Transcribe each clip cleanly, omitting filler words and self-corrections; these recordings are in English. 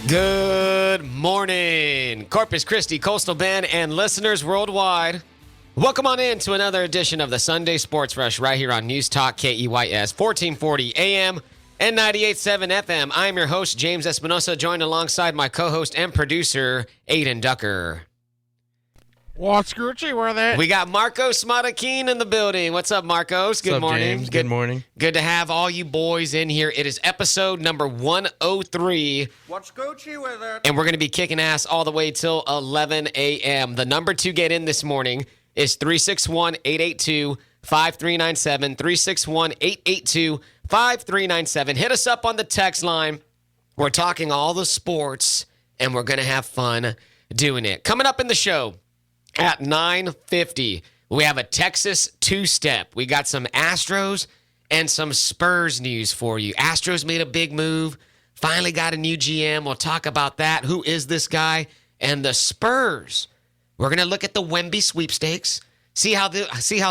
Good morning, Corpus Christi, Coastal Bend, and listeners worldwide. Welcome on in to another edition of the Sunday Sports Rush right here on News Talk KEYS 1440 AM and 98.7 FM. I'm your host, James Espinosa, joined alongside my co-host and producer, Adin Ducker. What's Gucci? Where are they? We got Marroquinn in the building. What's up, Marcos? Good morning. James? Good morning. Good to have all you boys in here. It is episode number 103. What's Gucci with it? And we're going to be kicking ass all the way till 11 a.m. The number to get in this morning is 361-882-5397. 361-882-5397. Hit us up on the text line. We're talking all the sports, and we're going to have fun doing it. Coming up in the show, at 9:50, we have a Texas two-step. We got some Astros and some Spurs news for you. Astros made a big move, finally got a new GM. We'll talk about that. Who is this guy? And the Spurs. We're going to look at the Wemby sweepstakes, see how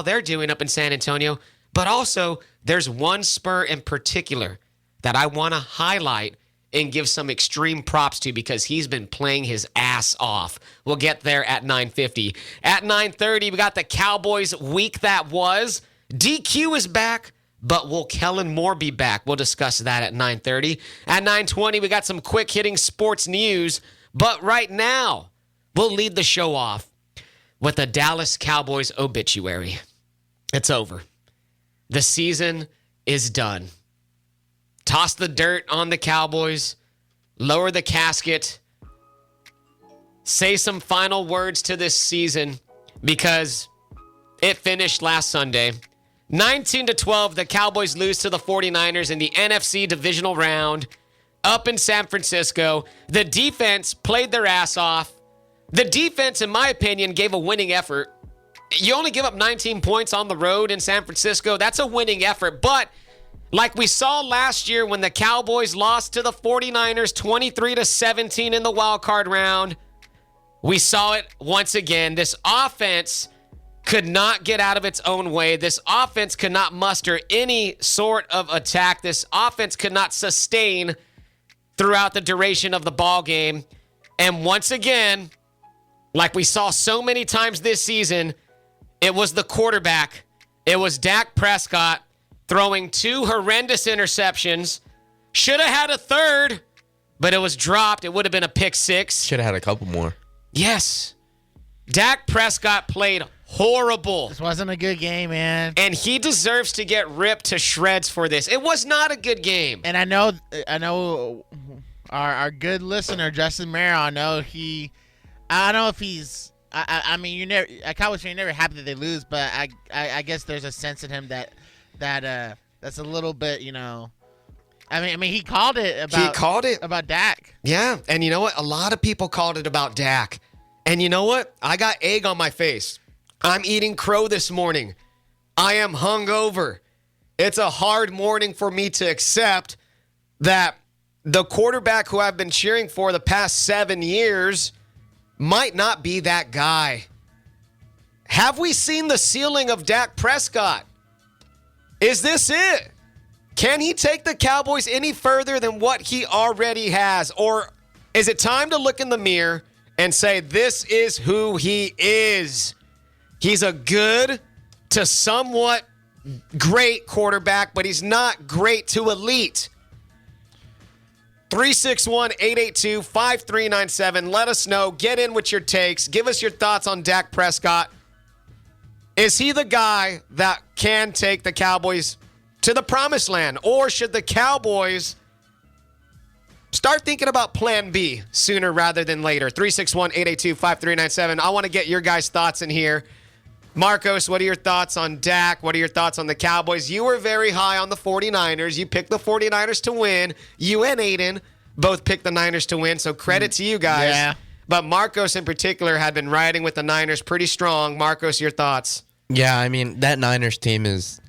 they're doing up in San Antonio. But also, there's one Spur in particular that I want to highlight and give some extreme props to because he's been playing his ass off. We'll get there at 9:50. At 9:30, we got the Cowboys week that was. DQ is back, but will Kellen Moore be back? We'll discuss that at 9:30. At 9:20, we got some quick-hitting sports news. But right now, we'll lead the show off with the Dallas Cowboys obituary. It's over. The season is done. Toss the dirt on the Cowboys, lower the casket, say some final words to this season because it finished last Sunday. 19-12, the Cowboys lose to the 49ers in the NFC divisional round up in San Francisco. The defense played their ass off. The defense, in my opinion, gave a winning effort. You only give up 19 points on the road in San Francisco. That's a winning effort, but like we saw last year when the Cowboys lost to the 49ers 23-17 in the wild card round, we saw it once again. This offense could not get out of its own way. This offense could not muster any sort of attack. This offense could not sustain throughout the duration of the ball game. And once again, like we saw so many times this season, it was the quarterback. It was Dak Prescott throwing two horrendous interceptions. Should have had a third, but it was dropped. It would have been a pick six. Should have had a couple more. Yes. Dak Prescott played horrible. This wasn't a good game, man. And he deserves to get ripped to shreds for this. It was not a good game. And I know our good listener, Justin Merrill, I don't know if he's I mean, you're never happy that they lose, but I guess there's a sense in him that's a little bit, I mean, he called it about Dak. Yeah, and you know what? A lot of people called it about Dak. And you know what? I got egg on my face. I'm eating crow this morning. I am hungover. It's a hard morning for me to accept that the quarterback who I've been cheering for the past 7 years might not be that guy. Have we seen the ceiling of Dak Prescott? Is this it? Can he take the Cowboys any further than what he already has? Or is it time to look in the mirror and say, this is who he is? He's a good to somewhat great quarterback, but he's not great to elite. 361-882-5397. Let us know. Get in with your takes. Give us your thoughts on Dak Prescott. Is he the guy that can take the Cowboys to the promised land? Or should the Cowboys start thinking about plan B sooner rather than later? 361-882-5397. I want to get your guys' thoughts in here. Marcos, what are your thoughts on Dak? What are your thoughts on the Cowboys? You were very high on the 49ers. You picked the 49ers to win. You and Aiden both picked the Niners to win, so credit to you guys. Yeah. But Marcos in particular had been riding with the Niners pretty strong. Marcos, your thoughts? Yeah, I mean, that Niners team is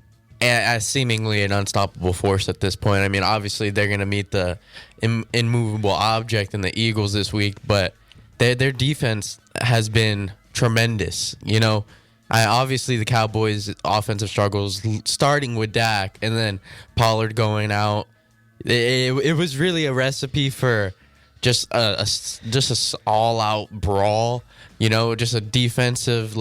seemingly an unstoppable force at this point. I mean, obviously they're going to meet the immovable object in the Eagles this week, but their defense has been tremendous. Obviously the Cowboys' offensive struggles, starting with Dak and then Pollard going out. It was really a recipe for just all out brawl. Just a defensive.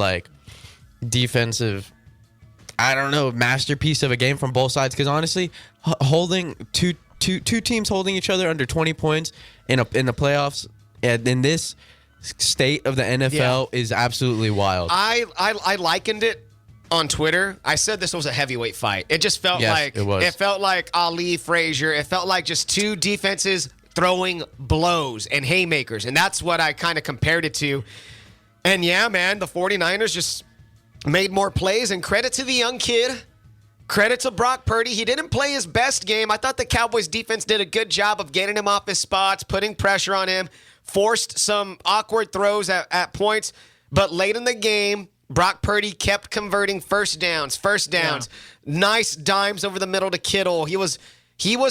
I don't know, masterpiece of a game from both sides. Because honestly, holding two teams holding each other under 20 points in the playoffs and in this state of the NFL is absolutely wild. I likened it on Twitter. I said this was a heavyweight fight. It just felt like it felt like Ali Frazier. It felt like just two defenses throwing blows and haymakers, and that's what I kind of compared it to. And yeah, man, the 49ers just made more plays, and credit to the young kid. Credit to Brock Purdy. He didn't play his best game. I thought the Cowboys defense did a good job of getting him off his spots, putting pressure on him, forced some awkward throws at points. But late in the game, Brock Purdy kept converting first downs. Yeah. Nice dimes over the middle to Kittle. He was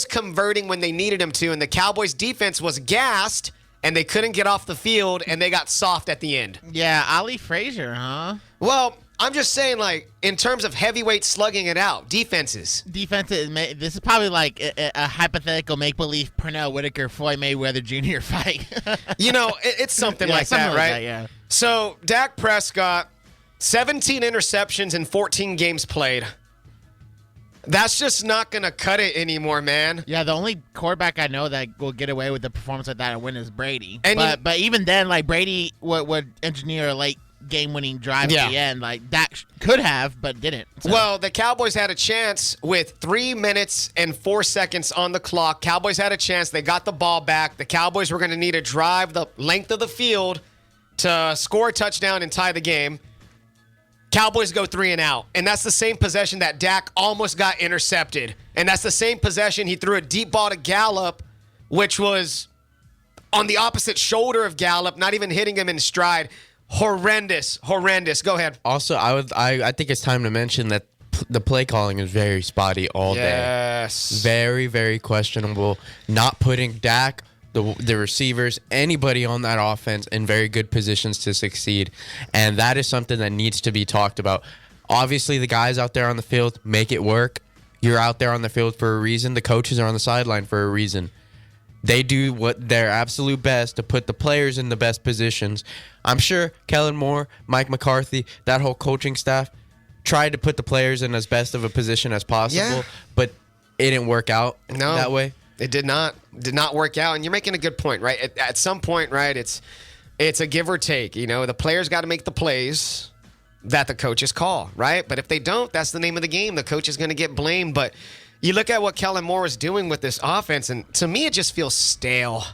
converting when they needed him to, and the Cowboys defense was gassed, and they couldn't get off the field, and they got soft at the end. Yeah, Ali Frazier, huh? Well, I'm just saying, in terms of heavyweight slugging it out, defenses. This is probably like a hypothetical make-believe Pernell Whitaker, Floyd Mayweather Jr. fight. It's something like that, right? Yeah. So, Dak Prescott, 17 interceptions in 14 games played. That's just not going to cut it anymore, man. Yeah, the only quarterback I know that will get away with a performance like that and win is Brady. But even then, Brady would engineer a late game-winning drive at the end. That could have, but didn't. So. Well, the Cowboys had a chance with 3 minutes and 4 seconds on the clock. Cowboys had a chance. They got the ball back. The Cowboys were going to need to drive the length of the field to score a touchdown and tie the game. Cowboys go 3 and out. And that's the same possession that Dak almost got intercepted. And that's the same possession he threw a deep ball to Gallup, which was on the opposite shoulder of Gallup, not even hitting him in stride. Horrendous. Go ahead. Also, I think it's time to mention that the play calling is very spotty all day. Yes. Very, very questionable. Not putting Dak, the receivers, anybody on that offense in very good positions to succeed. And that is something that needs to be talked about. Obviously, the guys out there on the field make it work. You're out there on the field for a reason. The coaches are on the sideline for a reason. They do what their absolute best to put the players in the best positions. I'm sure Kellen Moore, Mike McCarthy, that whole coaching staff tried to put the players in as best of a position as possible, but it didn't work out that way. It did not work out. And you're making a good point, right? At some point, right, it's a give or take. The players got to make the plays that the coaches call, right? But if they don't, that's the name of the game. The coach is going to get blamed. But you look at what Kellen Moore is doing with this offense, and to me, it just feels stale.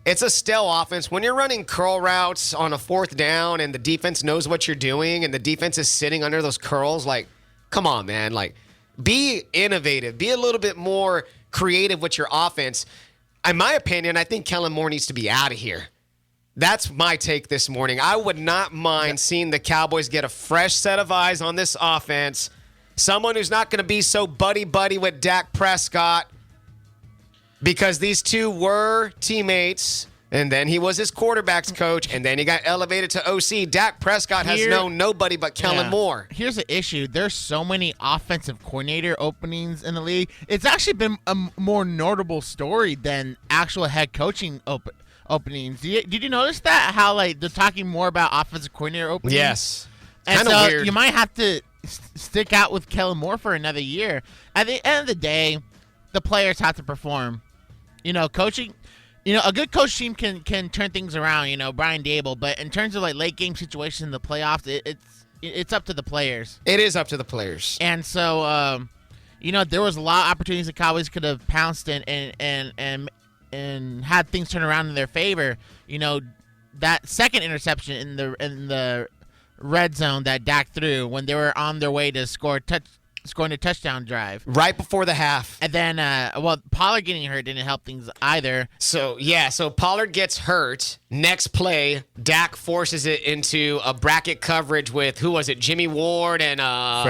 It's a stale offense. When you're running curl routes on a 4th down and the defense knows what you're doing and the defense is sitting under those curls, come on, man. Be innovative. Be a little bit more creative with your offense. In my opinion, I think Kellen Moore needs to be out of here. That's my take this morning. I would not mind seeing the Cowboys get a fresh set of eyes on this offense. Someone who's not going to be so buddy-buddy with Dak Prescott, because these two were teammates, and then he was his quarterback's coach, and then he got elevated to OC. Dak Prescott has known nobody but Kellen Moore. Here's the issue. There's so many offensive coordinator openings in the league. It's actually been a more notable story than actual head coaching openings. Did you notice that? How they're talking more about offensive coordinator openings? Yes. And so weird. You might have to stick out with Kellen Moore for another year. At the end of the day, the players have to perform. Coaching, a good coach team can turn things around, Brian Dable, but in terms of late game situations in the playoffs, it's up to the players. It is up to the players. And so there was a lot of opportunities the Cowboys could have pounced and had things turn around in their favor. That second interception in the red zone that Dak threw when they were on their way to scoring a touchdown drive right before the half. And then Pollard getting hurt didn't help things either. So Pollard gets hurt. Next play, Dak forces it into a bracket coverage with, who was it, Jimmy Ward and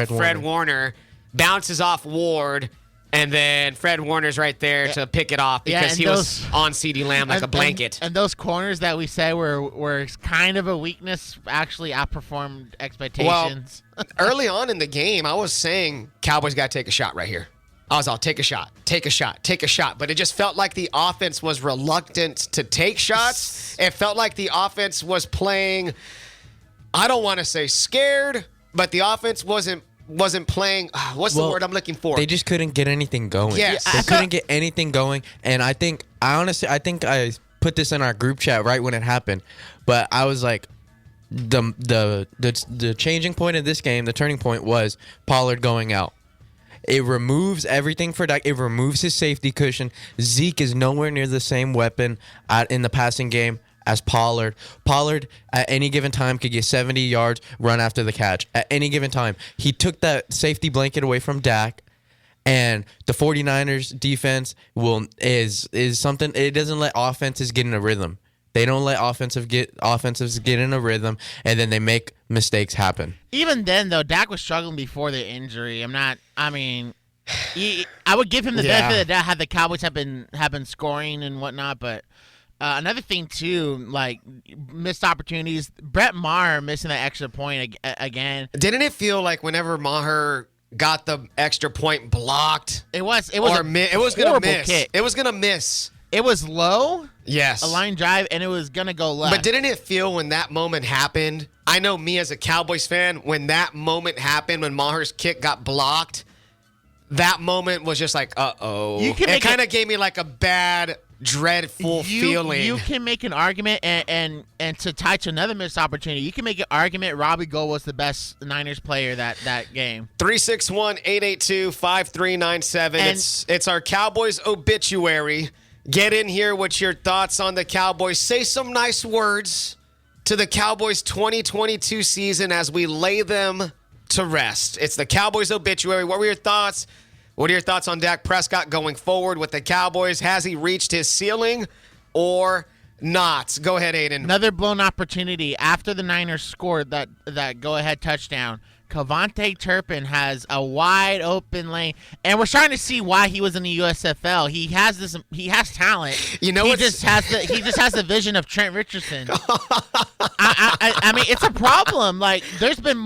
Fred Warner. Bounces off Ward, and then Fred Warner's right there to pick it off because he was on CeeDee Lamb like a blanket. And those corners that we said were kind of a weakness actually outperformed expectations. Well, early on in the game, I was saying Cowboys got to take a shot right here. I was all, take a shot. But it just felt like the offense was reluctant to take shots. It felt like the offense was playing, I don't want to say scared, but the offense wasn't playing. What's the word I'm looking for? They just couldn't get anything going. Yes. They couldn't get anything going. And I honestly put this in our group chat right when it happened. But I was like, the changing point of this game, the turning point was Pollard going out. It removes everything for Dak. It removes his safety cushion. Zeke is nowhere near the same weapon in the passing game as Pollard. Pollard, at any given time, could get 70 yards, run after the catch. At any given time. He took that safety blanket away from Dak, and the 49ers defense is something. It doesn't let offenses get in a rhythm. They don't let offensives get in a rhythm, and then they make mistakes happen. Even then, though, Dak was struggling before the injury. I would give him the benefit of the doubt had the Cowboys have been scoring and whatnot. But another thing too, like missed opportunities. Brett Maher missing that extra point again. Didn't it feel like whenever Maher got the extra point blocked, it was gonna miss. It was gonna miss. It was low. Yes. A line drive, and it was going to go left. But didn't it feel when that moment happened? I know me as a Cowboys fan, when that moment happened, when Maher's kick got blocked, that moment was just like, uh-oh. It kind of gave me like a bad, dreadful feeling. You can make an argument, and to tie to another missed opportunity, you can make an argument Robbie Gould was the best Niners player that game. 361-882-5397. It's our Cowboys obituary. Get in here with your thoughts on the Cowboys. Say some nice words to the Cowboys 2022 season as we lay them to rest. It's the Cowboys obituary. What were your thoughts? What are your thoughts on Dak Prescott going forward with the Cowboys? Has he reached his ceiling or not? Go ahead, Adin. Another blown opportunity after the Niners scored that go-ahead touchdown. Cavante Turpin has a wide open lane, and we're starting to see why he was in the USFL. He has talent. You know, he just has the vision of Trent Richardson. I mean, it's a problem. Like there's been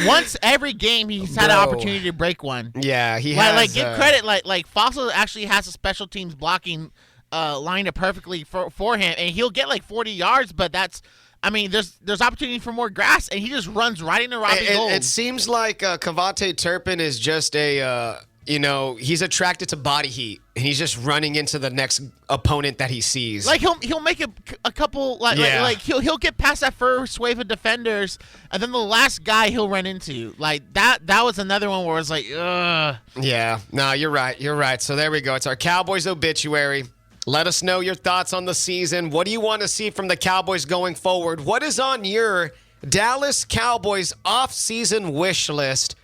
once every game he's had an opportunity to break one. Yeah, he has. Like give credit. Like Fossil actually has a special teams blocking lined up perfectly for him, and he'll get like 40 yards, but that's. I mean, there's opportunity for more grass, and he just runs right into Robbie Gould. It seems like Cavante Turpin is just he's attracted to body heat, and he's just running into the next opponent that he sees. Like he'll make a couple like he'll get past that first wave of defenders, and then the last guy he'll run into. Like that was another one where it's like, ugh. Yeah, no, you're right. So there we go. It's our Cowboys obituary. Let us know your thoughts on the season. What do you want to see from the Cowboys going forward? What is on your Dallas Cowboys offseason wish list?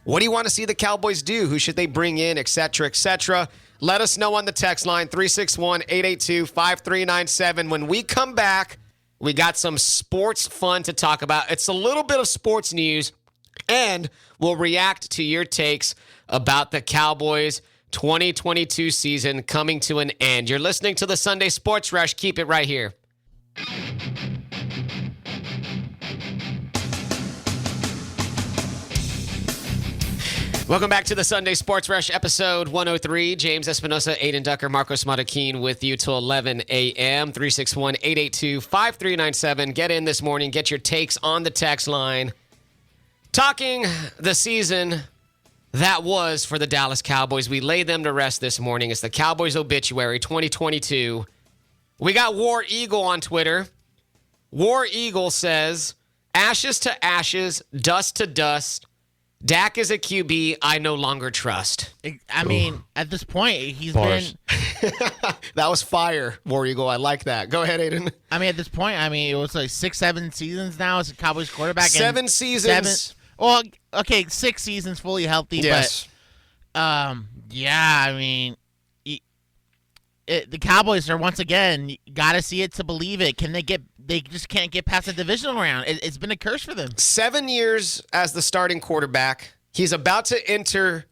What do you want to see the Cowboys do? Who should they bring in, et cetera, et cetera? Let us know on the text line, 361-882-5397. When we come back, we got some sports fun to talk about. It's a little bit of sports news, and we'll react to your takes about the Cowboys 2022 season coming to an end. You're listening to the Sunday Sports Rush. Keep it right here. Welcome back to the Sunday Sports Rush, episode 103. James Espinosa, Adin Ducker, Marroquinn with you till 11 a.m. 361-882-5397. Get in this morning. Get your takes on the text line. Talking the season that was for the Dallas Cowboys. We lay them to rest this morning. It's the Cowboys obituary 2022. We got War Eagle on Twitter. War Eagle says, ashes to ashes, dust to dust. Dak is a QB I no longer trust. I mean, at this point, he's Bars. been... That was fire, War Eagle. I like that. Go ahead, Adin. I mean, at this point, it was like 6-7 seasons now as a Cowboys quarterback. Seven seasons. Well, okay, 6 seasons fully healthy, yes. but yeah, I mean, the Cowboys are once again got to see it to believe it. They just can't get past the divisional round. It's been a curse for them. 7 years as the starting quarterback. He's about to enter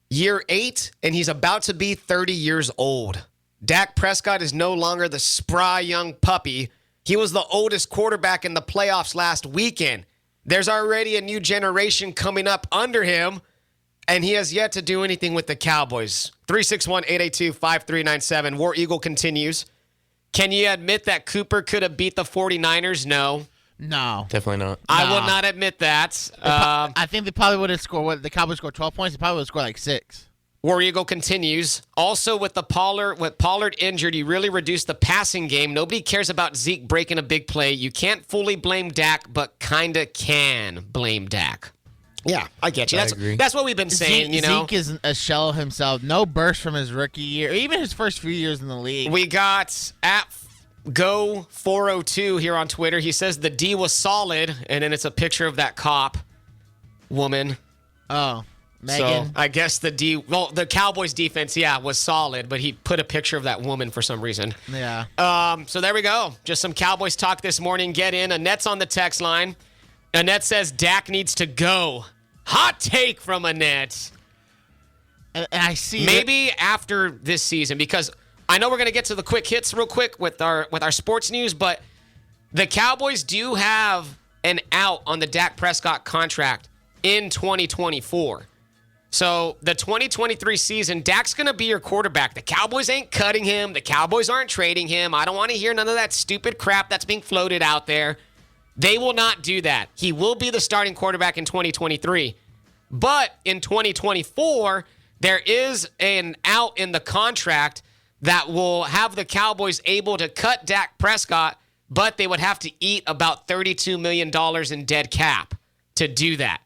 year 8, and he's about to be 30 years old. Dak Prescott is no longer the spry young puppy. He was the oldest quarterback in the playoffs last weekend. There's already a new generation coming up under him, And he has yet to do anything with the Cowboys. 361-882-5397. War Eagle continues. Can you admit that Cooper could have beat the 49ers? No. No. Definitely not. I will not admit that. I think they probably would have scored. The Cowboys scored 12 points. They probably would have scored like 6. War Eagle continues. Also, with Pollard injured, you really reduced the passing game. Nobody cares about Zeke breaking a big play. You can't fully blame Dak, but kind of can blame Dak. Yeah, I get you. That's what we've been saying, Zeke is a shell of himself. No burst from his rookie year, even his first few years in the league. We got at Go402 here on Twitter. He says the D was solid, and then it's a picture of that cop woman. Oh, Megan. So I guess the Cowboys defense, was solid, but he put a picture of that woman for some reason. Yeah. So there we go. Just some Cowboys talk this morning. Get in. Annette's on the text line. Annette says Dak needs to go. Hot take from Annette. And I see maybe after this season, because I know we're going to get to the quick hits real quick with our sports news, but the Cowboys do have an out on the Dak Prescott contract in 2024. So the 2023 season, Dak's going to be your quarterback. The Cowboys ain't cutting him. The Cowboys aren't trading him. I don't want to hear none of that stupid crap that's being floated out there. They will not do that. He will be the starting quarterback in 2023. But in 2024, there is an out in the contract that will have the Cowboys able to cut Dak Prescott, but they would have to eat about $32 million in dead cap to do that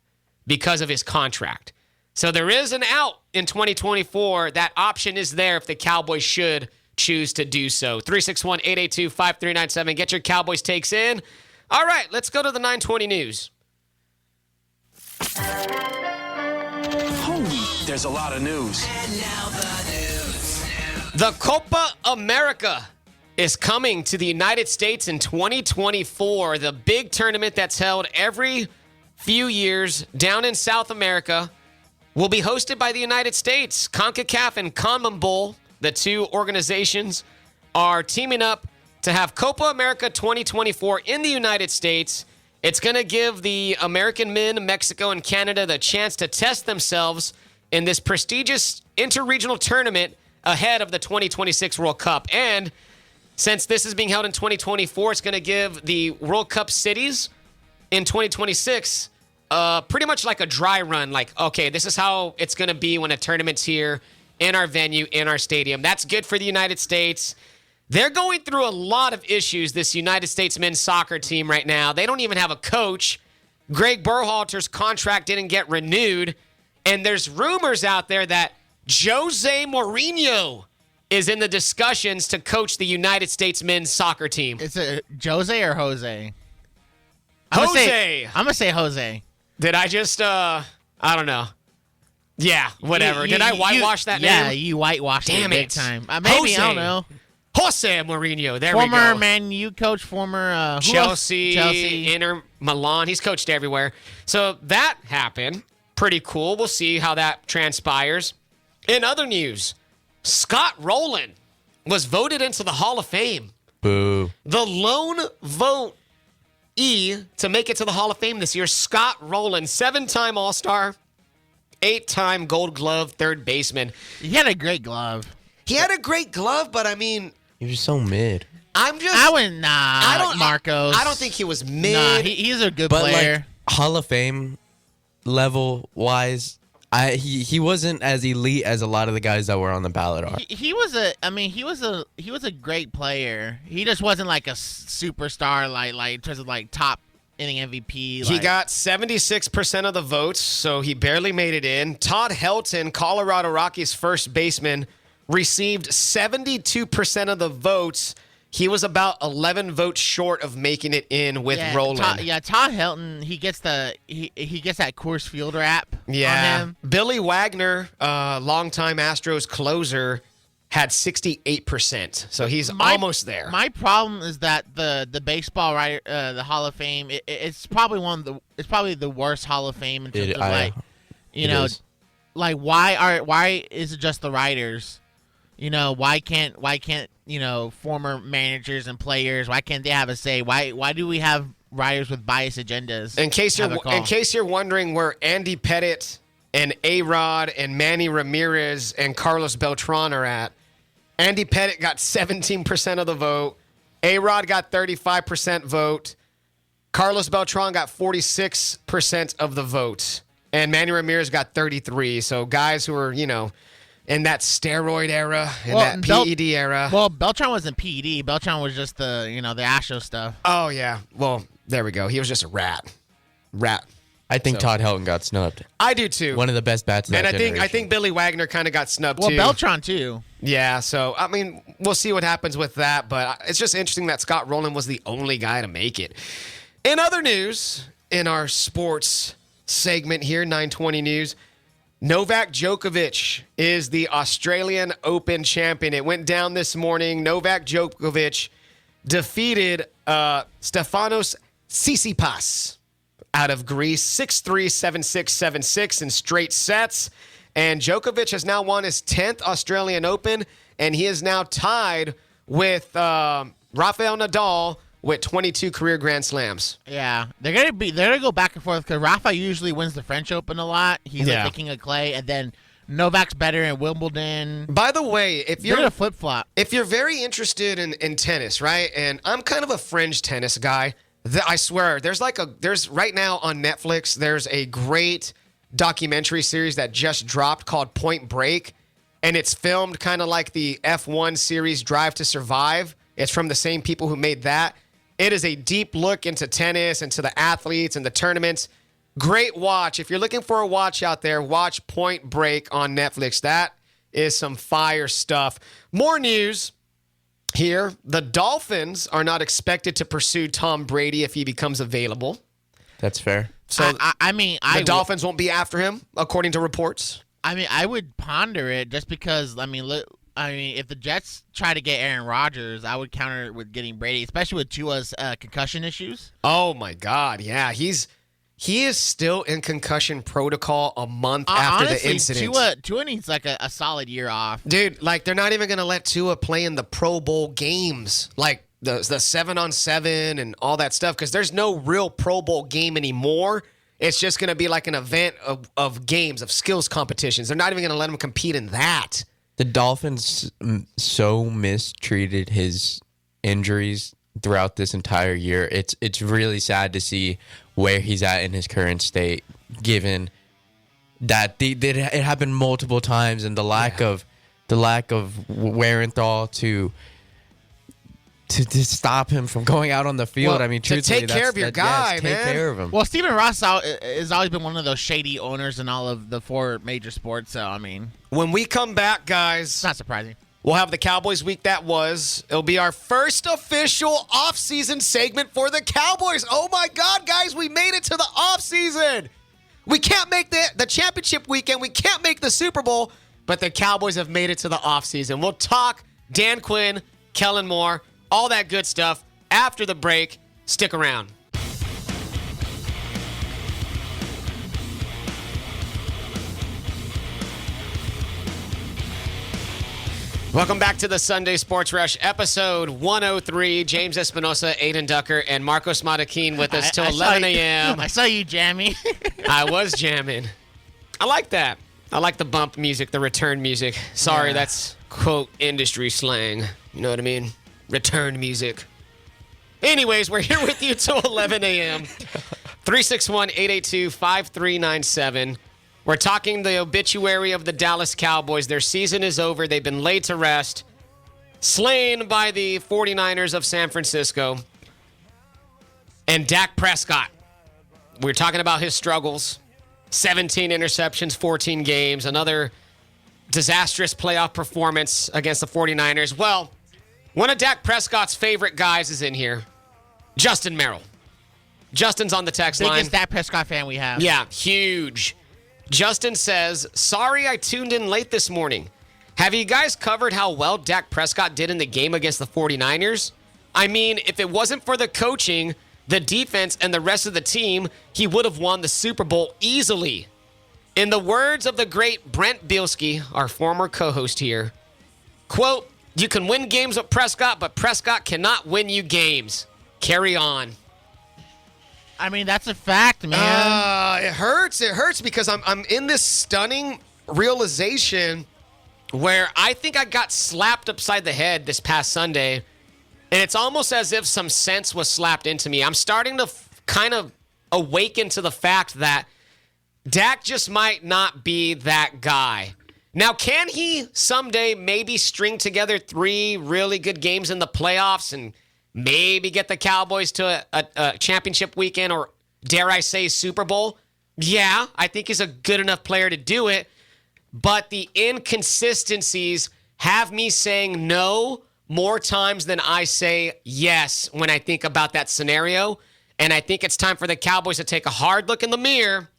because of his contract. So there is an out in 2024. That option is there if the Cowboys should choose to do so. 361-882-5397. Get your Cowboys takes in. All right, let's go to the 920 news. There's a lot of news. And now the news. The Copa America is coming to the United States in 2024. The big tournament that's held every few years down in South America will be hosted by the United States. CONCACAF and CONMEBOL, the two organizations, are teaming up to have Copa America 2024 in the United States. It's going to give the American men, Mexico, and Canada the chance to test themselves in this prestigious interregional tournament ahead of the 2026 World Cup. And since this is being held in 2024, it's going to give the World Cup cities in 2026 pretty much like a dry run. Like, okay, this is how it's going to be when a tournament's here in our venue, in our stadium. That's good for the United States. They're going through a lot of issues, this United States men's soccer team right now. They don't even have a coach. Greg Berhalter's contract didn't get renewed. And there's rumors out there that Jose Mourinho is in the discussions to coach the United States men's soccer team. Is it Jose or Jose? Jose. I'm going to say Jose. Did I just, I don't know. Yeah, whatever. Did I whitewash that name? Yeah, you whitewashed it big time. Maybe, Jose. I don't know. Jose Mourinho. There we go. Former Man U coach, former Chelsea, Inter Milan. He's coached everywhere. So that happened. Pretty cool. We'll see how that transpires. In other news, Scott Rowland was voted into the Hall of Fame. Boo. The lone vote to make it to the Hall of Fame this year, Scott Rowland, 7-time All-Star, 8-time Gold Glove third baseman. He had a great glove. He had a great glove, but I mean, He was so mid. I wouldn't, Marcos. I don't think he was mid. Nah, he's a good But player. like Hall of Fame level wise, he wasn't as elite as a lot of the guys that were on the ballot are. He was a great player. He just wasn't like a superstar like in terms of like top inning MVP. He got 76% of the votes, so he barely made it in. Todd Helton, Colorado Rockies first baseman, received 72% of the votes. He was about 11 votes short of making it in with Rowland. Todd Helton, he gets that Coors Field rap on him. Billy Wagner, longtime Astros closer, had 68%. So he's almost there. My problem is that the baseball writer, the Hall of Fame, it's probably the worst Hall of Fame in terms of why is it just the writers? Why can't former managers and players, why can't they have a say? Why do we have writers with biased agendas? In case you're wondering where Andy Pettit and A-Rod and Manny Ramirez and Carlos Beltran are at. Andy Pettit got 17% of the vote. A-Rod got 35% vote. Carlos Beltran got 46% of the vote. And Manny Ramirez got 33%. So guys who are, in that steroid era, that PED era. Well, Beltran wasn't PED. Beltran was just the Astros stuff. Oh, yeah. Well, there we go. He was just a rat. I think Todd Helton got snubbed. I do too. One of the best bats of that And I generation. think Billy Wagner kind of got snubbed Well, too. Beltran too. Yeah, so we'll see what happens with that, but it's just interesting that Scott Rowland was the only guy to make it. In other news, in our sports segment here, 920 News, Novak Djokovic is the Australian Open champion. It went down this morning. Novak Djokovic defeated Stefanos Tsitsipas out of Greece, 6-3, 7-6, 7-6 in straight sets. And Djokovic has now won his 10th Australian Open, and he is now tied with Rafael Nadal with 22 career Grand Slams. Yeah, they're gonna go back and forth because Rafa usually wins the French Open a lot. He's like the king of clay, and then Novak's better in Wimbledon. By the way, if They're you're gonna flip flop. if you're very interested in tennis, right? And I'm kind of a fringe tennis guy. I swear, there's right now on Netflix, there's a great documentary series that just dropped called Point Break, and it's filmed kind of like the F1 series Drive to Survive. It's from the same people who made that. It is a deep look into tennis and to the athletes and the tournaments. Great watch. If you're looking for a watch out there, watch Point Break on Netflix. That is some fire stuff. More news here. The Dolphins are not expected to pursue Tom Brady if he becomes available. That's fair. So the Dolphins won't be after him, according to reports. I would ponder it just because. If the Jets try to get Aaron Rodgers, I would counter it with getting Brady, especially with Tua's concussion issues. Oh my God, yeah, he is still in concussion protocol a month after Honestly, the incident. Tua needs like a solid year off. Dude, they're not even gonna let Tua play in the Pro Bowl games, like the 7-on-7 and all that stuff, because there's no real Pro Bowl game anymore. It's just gonna be like an event of games, of skills competitions. They're not even gonna let him compete in that. The Dolphins so mistreated his injuries throughout this entire year. It's really sad to see where he's at in his current state, given that it happened multiple times, and the lack of wear and thaw to stop him from going out on the field. Well, I mean, to truthfully, take care of your guy, man. Take care of him. Well, Stephen Ross has always been one of those shady owners in all of the four major sports. So When we come back, guys, it's not surprising. we'll have the Cowboys week that was. It'll be our first official offseason segment for the Cowboys. Oh, my God, guys, we made it to the offseason. We can't make the championship weekend. We can't make the Super Bowl, but the Cowboys have made it to the offseason. We'll talk Dan Quinn, Kellen Moore, all that good stuff after the break. Stick around. Welcome back to the Sunday Sports Rush, episode 103. James Espinosa, Adin Ducker, and Marcos Marroquinn with us till 11 a.m. I saw you jamming. I was jamming. I like that. I like the bump music, the return music. Sorry, that's, quote, industry slang. You know what I mean? Return music. Anyways, we're here with you till 11 a.m. 361-882-5397. We're talking the obituary of the Dallas Cowboys. Their season is over. They've been laid to rest. Slain by the 49ers of San Francisco. And Dak Prescott. We're talking about his struggles. 17 interceptions, 14 games. Another disastrous playoff performance against the 49ers. Well, one of Dak Prescott's favorite guys is in here. Justin Merrill. Justin's on the text line. Biggest Dak Prescott fan we have. Yeah, huge. Justin says, sorry I tuned in late this morning. Have you guys covered how well Dak Prescott did in the game against the 49ers? I mean, if it wasn't for the coaching, the defense, and the rest of the team, he would have won the Super Bowl easily. In the words of the great Brent Bielski, our former co-host here, quote, you can win games with Prescott, but Prescott cannot win you games. Carry on. I mean, that's a fact, man. It hurts. It hurts because I'm in this stunning realization where I think I got slapped upside the head this past Sunday, and it's almost as if some sense was slapped into me. I'm starting to kind of awaken to the fact that Dak just might not be that guy. Now, can he someday maybe string together 3 really good games in the playoffs and maybe get the Cowboys to a championship weekend or, dare I say, Super Bowl? Yeah, I think he's a good enough player to do it. But the inconsistencies have me saying no more times than I say yes when I think about that scenario. And I think it's time for the Cowboys to take a hard look in the mirror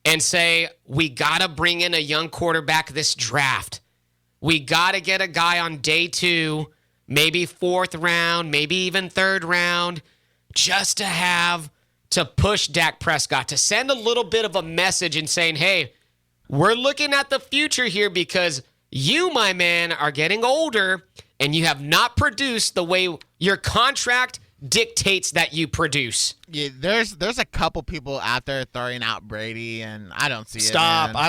and say, we got to bring in a young quarterback this draft. We got to get a guy on day 2, maybe 4th round, maybe even 3rd round, just to have to push Dak Prescott, to send a little bit of a message and saying, hey, we're looking at the future here because you, my man, are getting older and you have not produced the way your contract dictates that you produce. Yeah, there's a couple people out there throwing out Brady, and I don't see Stop. it. Man.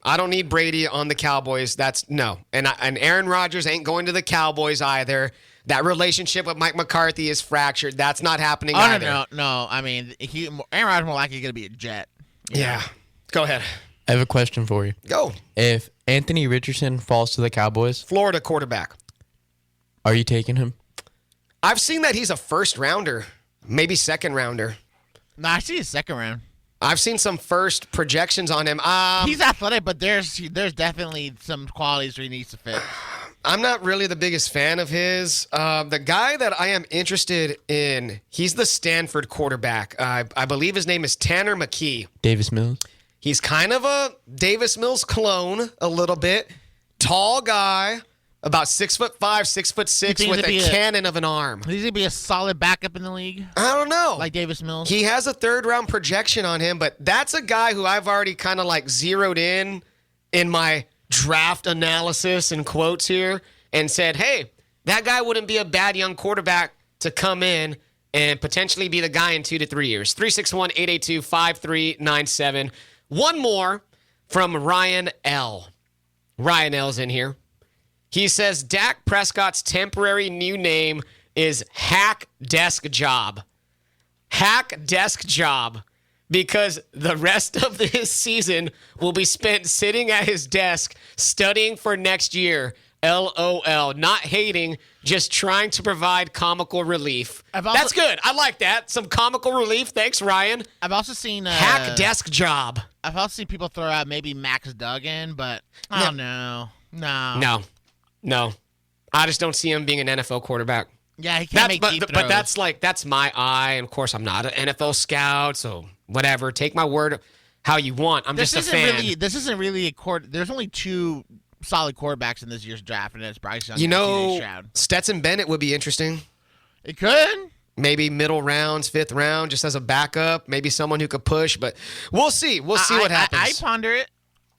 I don't need Brady on the Cowboys. That's no. And Aaron Rodgers ain't going to the Cowboys either. That relationship with Mike McCarthy is fractured. That's not happening either. No. I mean, Aaron Rodgers more likely going to be a Jet. Yeah. Go ahead. I have a question for you. Go. If Anthony Richardson falls to the Cowboys, Florida quarterback. are you taking him? I've seen that he's a 1st rounder, maybe 2nd rounder. No, I see his 2nd round. I've seen some first projections on him. He's athletic, but there's definitely some qualities where he needs to fit. I'm not really the biggest fan of his. The guy that I am interested in, he's the Stanford quarterback. I believe his name is Tanner McKee. Davis Mills? He's kind of a Davis Mills clone, a little bit. Tall guy, about 6'5", 6'6", with a cannon of an arm. He's going to be a solid backup in the league? I don't know. Like Davis Mills? He has a 3rd round projection on him, but that's a guy who I've already kind of like zeroed in my draft analysis and quotes here and said, hey, that guy wouldn't be a bad young quarterback to come in and potentially be the guy in 2 to 3 years. 361-882-5397. One more from Ryan L. Ryan L's in here. He says Dak Prescott's temporary new name is Hack Desk Job. Hack Desk Job. Because the rest of his season will be spent sitting at his desk studying for next year. LOL. Not hating, just trying to provide comical relief. That's good. I like that. Some comical relief. Thanks, Ryan. I've also seen Hack Desk Job. I've also seen people throw out maybe Max Duggan, but I don't know. No. I just don't see him being an NFL quarterback. Yeah, he can't make deep throws. But that's my eye, and of course I'm not an NFL scout, so whatever. Take my word how you want. I'm just a fan. This isn't really a court. There's only 2 solid quarterbacks in this year's draft, and it's Bryce Young. You and know, Stroud. Stetson Bennett would be interesting. It could. Maybe middle rounds, 5th round, just as a backup. Maybe someone who could push, but we'll see. We'll see what happens. I ponder it.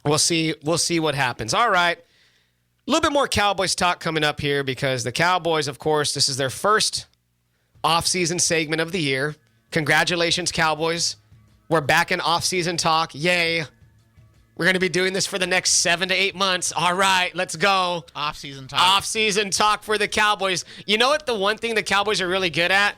We'll see what happens. All right. A little bit more Cowboys talk coming up here because the Cowboys, of course, this is their first offseason segment of the year. Congratulations, Cowboys. We're back in offseason talk. Yay. We're going to be doing this for the next 7 to 8 months. All right, let's go. Off-season talk. Off-season talk for the Cowboys. You know what? The one thing the Cowboys are really good at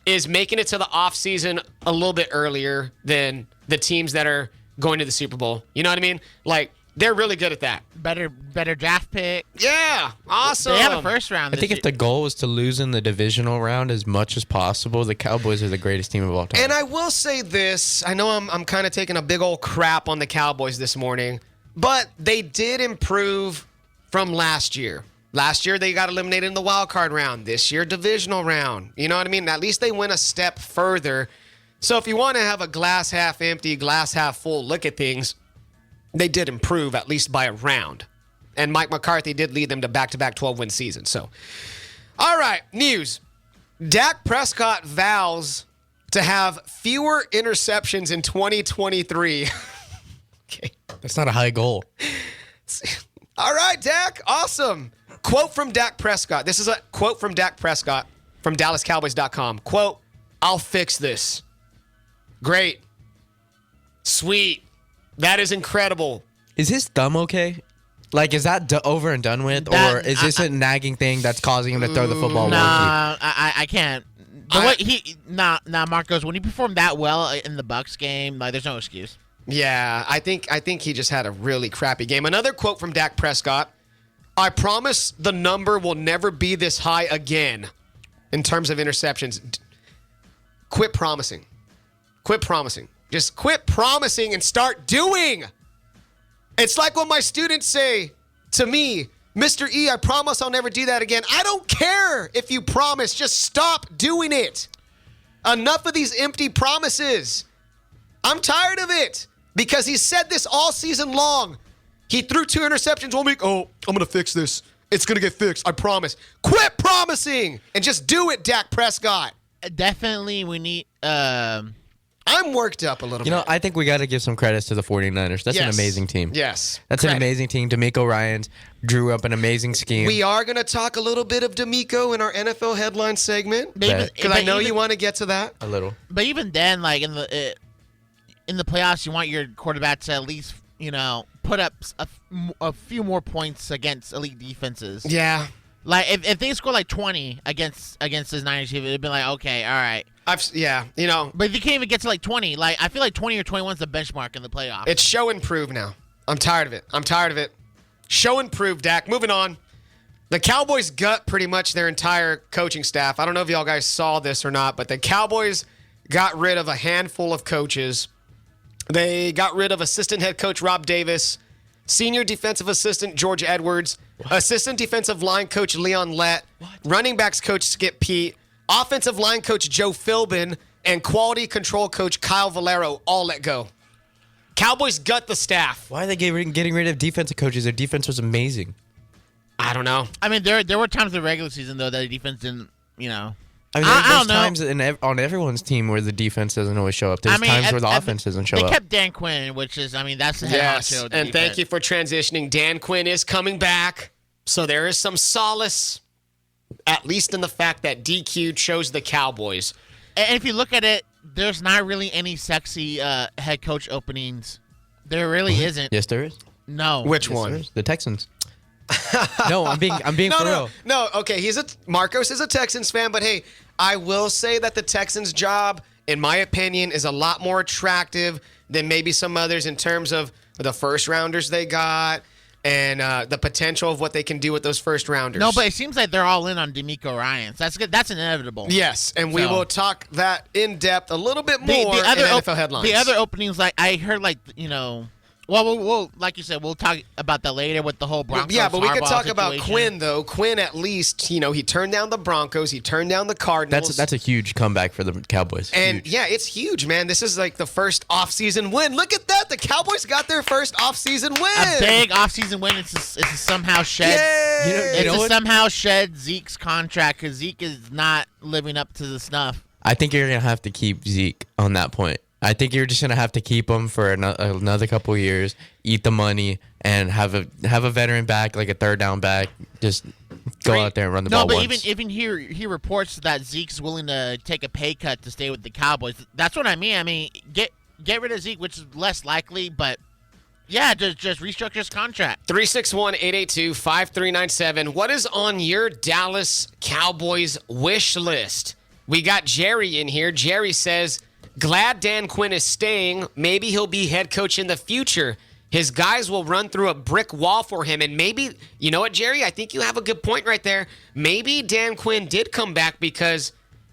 is making it to the off-season a little bit earlier than the teams that are going to the Super Bowl. You know what I mean? Like, they're really good at that. Better draft pick. Yeah, awesome. They have a 1st round. I think if the goal was to lose in the divisional round as much as possible, the Cowboys are the greatest team of all time. And I will say this. I know I'm kind of taking a big old crap on the Cowboys this morning, but they did improve from last year. Last year, they got eliminated in the wild card round. This year, divisional round. You know what I mean? At least they went a step further. So if you want to have a glass half empty, glass half full look at things, they did improve at least by a round. And Mike McCarthy did lead them to back-to-back 12-win seasons. So, all right, news. Dak Prescott vows to have fewer interceptions in 2023. Okay. That's not a high goal. All right, Dak. Awesome. Quote from Dak Prescott. This is a quote from Dak Prescott from DallasCowboys.com. Quote, I'll fix this. Great. Sweet. That is incredible. Is his thumb okay? Like, is that over and done with, or is this a nagging thing that's causing him to throw the football wonky? Nah, I can't. Marcos, when he performed that well in the Bucks game, like, there's no excuse. Yeah, I think he just had a really crappy game. Another quote from Dak Prescott. I promise the number will never be this high again in terms of interceptions. Quit promising. Quit promising. Just quit promising and start doing. It's like when my students say to me, Mr. E, I promise I'll never do that again. I don't care if you promise. Just stop doing it. Enough of these empty promises. I'm tired of it because he said this all season long. He threw 2 interceptions 1 week. Oh, I'm going to fix this. It's going to get fixed. I promise. Quit promising and just do it, Dak Prescott. Definitely we need... I'm worked up a little bit. You know, I think we got to give some credits to the 49ers. That's an amazing team. Yes. That's an amazing team. D'Amico Ryans drew up an amazing scheme. We are going to talk a little bit of D'Amico in our NFL headline segment. Because I know you want to get to that. A little. But even then, like, in the playoffs, you want your quarterback to at least, put up a few more points against elite defenses. Yeah. Like, if they score like 20 against his Niners team, it'd be like, okay, all right. But if you can't even get to like 20, like, I feel like 20 or 21 is the benchmark in the playoffs. It's show and prove now. I'm tired of it. Show and prove, Dak. Moving on. The Cowboys gut pretty much their entire coaching staff. I don't know if y'all guys saw this or not, but the Cowboys got rid of a handful of coaches. They got rid of assistant head coach Rob Davis, senior defensive assistant George Edwards, assistant defensive line coach Leon Lett, running backs coach Skip Pete, offensive line coach Joe Philbin, and quality control coach Kyle Valero all let go. Cowboys gut the staff. Why are they getting rid of defensive coaches? Their defense was amazing. I don't know. I mean, there were times in the regular season, though, that the defense didn't, I mean, there's times on everyone's team where the defense doesn't always show up. There's times where the offense doesn't show up. They kept Dan Quinn, which is, that's the head honcho. And thank you for transitioning. Dan Quinn is coming back, so there is some solace, at least in the fact that DQ chose the Cowboys. And if you look at it, there's not really any sexy head coach openings. There really isn't. Yes, there is. No. Which one? The Texans. No, I'm being for real. No, okay, Marcos is a Texans fan, but hey, I will say that the Texans job, in my opinion, is a lot more attractive than maybe some others in terms of the first rounders they got and the potential of what they can do with those first rounders. No, but it seems like they're all in on D'Amico Ryans. That's good. That's inevitable. Yes, and we will talk that in depth a little bit more in NFL headlines. The other openings, like I heard, well, we'll like you said, we'll talk about that later with the whole Broncos. Yeah, but we could talk situation. about Quinn, though. Quinn, at least, he turned down the Broncos. He turned down the Cardinals. That's a huge comeback for the Cowboys. And, yeah, it's huge, man. This is like the first offseason win. Look at that. The Cowboys got their first offseason win. A big offseason win. It's to somehow shed. Somehow shed Zeke's contract because Zeke is not living up to the snuff. I think you're going to have to keep Zeke on that point. I think you're just going to have to keep him for another couple of years, eat the money, and have a veteran back, like a third down back. Just go out there and run the ball once. No, but even he reports that Zeke's willing to take a pay cut to stay with the Cowboys. That's what I mean. I mean, get rid of Zeke, which is less likely, but yeah, just restructure his contract. 361-882-5397. What is on your Dallas Cowboys wish list? We got Jerry in here. Jerry says, glad Dan Quinn is staying. Maybe he'll be head coach in the future. His guys will run through a brick wall for him. And maybe, you know what, Jerry? I think you have a good point right there. Maybe Dan Quinn did come back because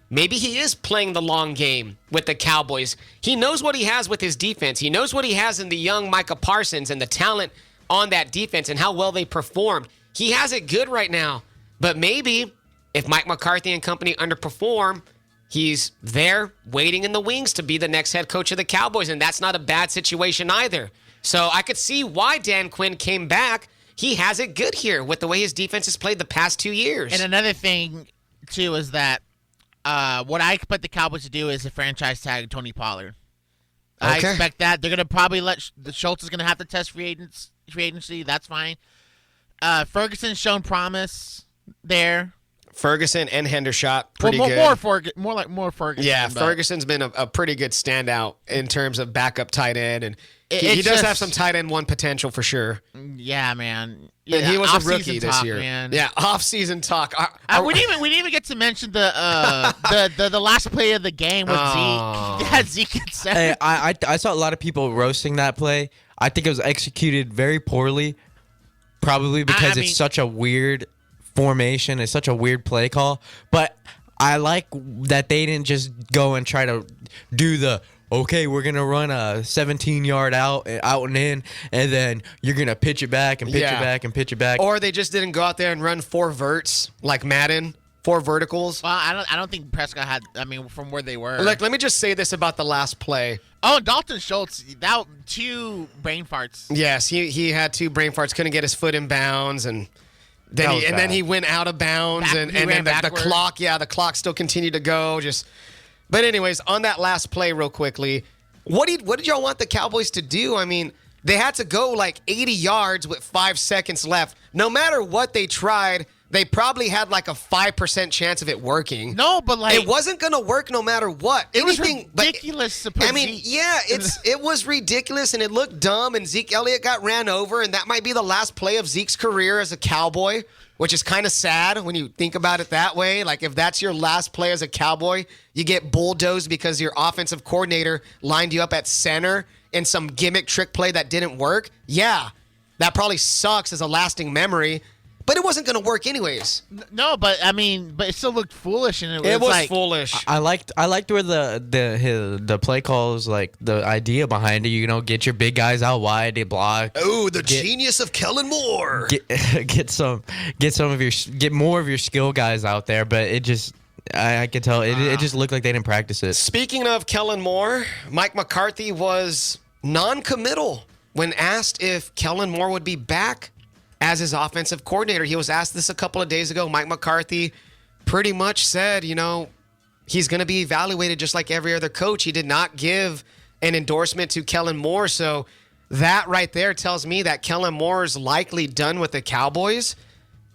maybe he is playing the long game with the Cowboys. He knows what he has with his defense. He knows what he has in the young Micah Parsons and the talent on that defense and how well they performed. He has it good right now. But maybe if Mike McCarthy and company underperform, he's there waiting in the wings to be the next head coach of the Cowboys, and that's not a bad situation either. So I could see why Dan Quinn came back. He has it good here with the way his defense has played the past 2 years. And another thing, too, is that what I expect the Cowboys to do is a franchise tag Tony Pollard. I expect that. They're going to probably the Schultz is going to have to test free agency. That's fine. Ferguson's shown promise there. Ferguson and Hendershot, pretty more, good. more Ferguson. Yeah, but Ferguson's been a pretty good standout in terms of backup tight end, and he It's does just- have some tight end one potential for sure. Yeah, man. And he was a off-season rookie this talk, year. Man. Yeah, off-season talk. We didn't even get to mention the last play of the game with Oh. Zeke. Yeah, Zeke at 7. Hey, I saw a lot of people roasting that play. I think it was executed very poorly, probably because I mean- it's such a weird formation. It's such a weird play call. But I like that they didn't just go and try to do the, okay, we're going to run a 17-yard out and in, and then you're going to pitch it back and pitch Yeah. it back and pitch it back. Or they just didn't go out there and run 4 verts like Madden, 4 verticals. Well, I don't think Prescott had. I mean, from where they were. Look, let me just say this about the last play. Oh, Dalton Schultz, that 2 brain farts. Yes, he had 2 brain farts, couldn't get his foot in bounds, and That then was then bad. he went out of bounds, and He then ran the backwards. the clock still continued to go. But anyways, on that last play, real quickly, what did y'all want the Cowboys to do? I mean, they had to go like 80 yards with 5 seconds left. No matter what they tried, they probably had like a 5% chance of it working. No, but like It wasn't gonna work no matter what. it was Anything, ridiculous to put I mean, Zeke yeah, it was ridiculous and it looked dumb. And Zeke Elliott got ran over, and that might be the last play of Zeke's career as a Cowboy, which is kind of sad when you think about it that way. Like if that's your last play as a Cowboy, you get bulldozed because your offensive coordinator lined you up at center in some gimmick trick play that didn't work. Yeah, that probably sucks as a lasting memory. But it wasn't going to work anyways. No, but I mean, but it still looked foolish, and It was like, foolish. I liked where the play calls, like the idea behind it. You know, get your big guys out wide, they block. Oh, the genius of Kellen Moore. Get more of your skill guys out there. But it just, I could tell it just looked like they didn't practice it. Speaking of Kellen Moore, Mike McCarthy was non-committal when asked if Kellen Moore would be back as his offensive coordinator. He was asked this a couple of days ago. Mike McCarthy pretty much said, he's going to be evaluated just like every other coach. He did not give an endorsement to Kellen Moore. So that right there tells me that Kellen Moore is likely done with the Cowboys.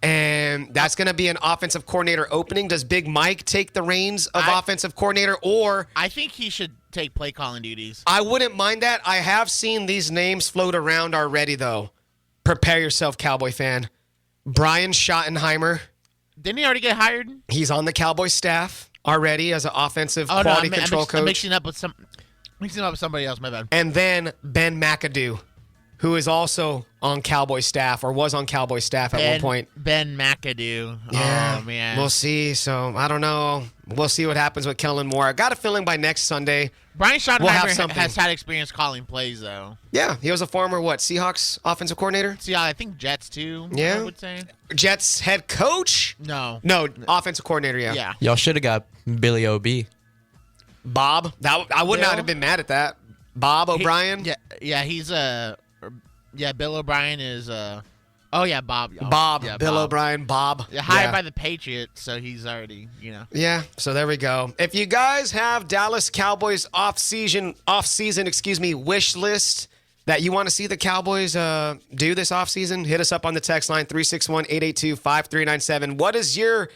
And that's going to be an offensive coordinator opening. Does Big Mike take the reins of offensive coordinator, or I think he should take play calling duties. I wouldn't mind that. I have seen these names float around already, though. Prepare yourself, Cowboy fan. Brian Schottenheimer, Didn't he already get hired? he's on the Cowboy staff already as an offensive Oh quality no, control I'm coach. mixing up with somebody else. My bad. And then Ben McAdoo, who is also on Cowboy staff or was on Cowboy staff at one point. Ben McAdoo. Yeah, Oh man. we'll see. So I don't know. We'll see what happens with Kellen Moore. I got a feeling by next Sunday. Brian we'll have Schottenheimer something. has had experience calling plays though. Yeah, he was a former Seahawks offensive coordinator, See, I think Jets too. Yeah. I would say Jets head coach. no. No, offensive coordinator. Yeah, Yeah. Y'all should have got Billy O.B. Bob. I would not Bill? have been mad at that. Bob O'Brien. Yeah. He's Bill O'Brien is Oh yeah, Bob. Bob. Yeah, Bill Bob. O'Brien. Bob. Yeah, hired Yeah. by the Patriots, so he's already Yeah, so there we go. If you guys have Dallas Cowboys off-season, wish list that you want to see the Cowboys do this offseason, hit us up on the text line 361-882-5397. What is your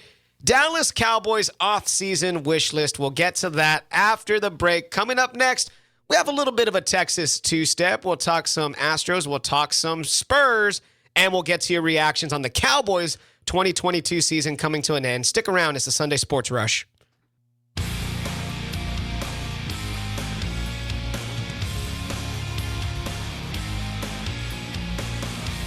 Dallas Cowboys off-season wish list? We'll get to that after the break. Coming up next, we have a little bit of a Texas two-step. We'll talk some Astros, we'll talk some Spurs, and we'll get to your reactions on the Cowboys 2022 season coming to an end. Stick around. It's the Sunday Sports Rush.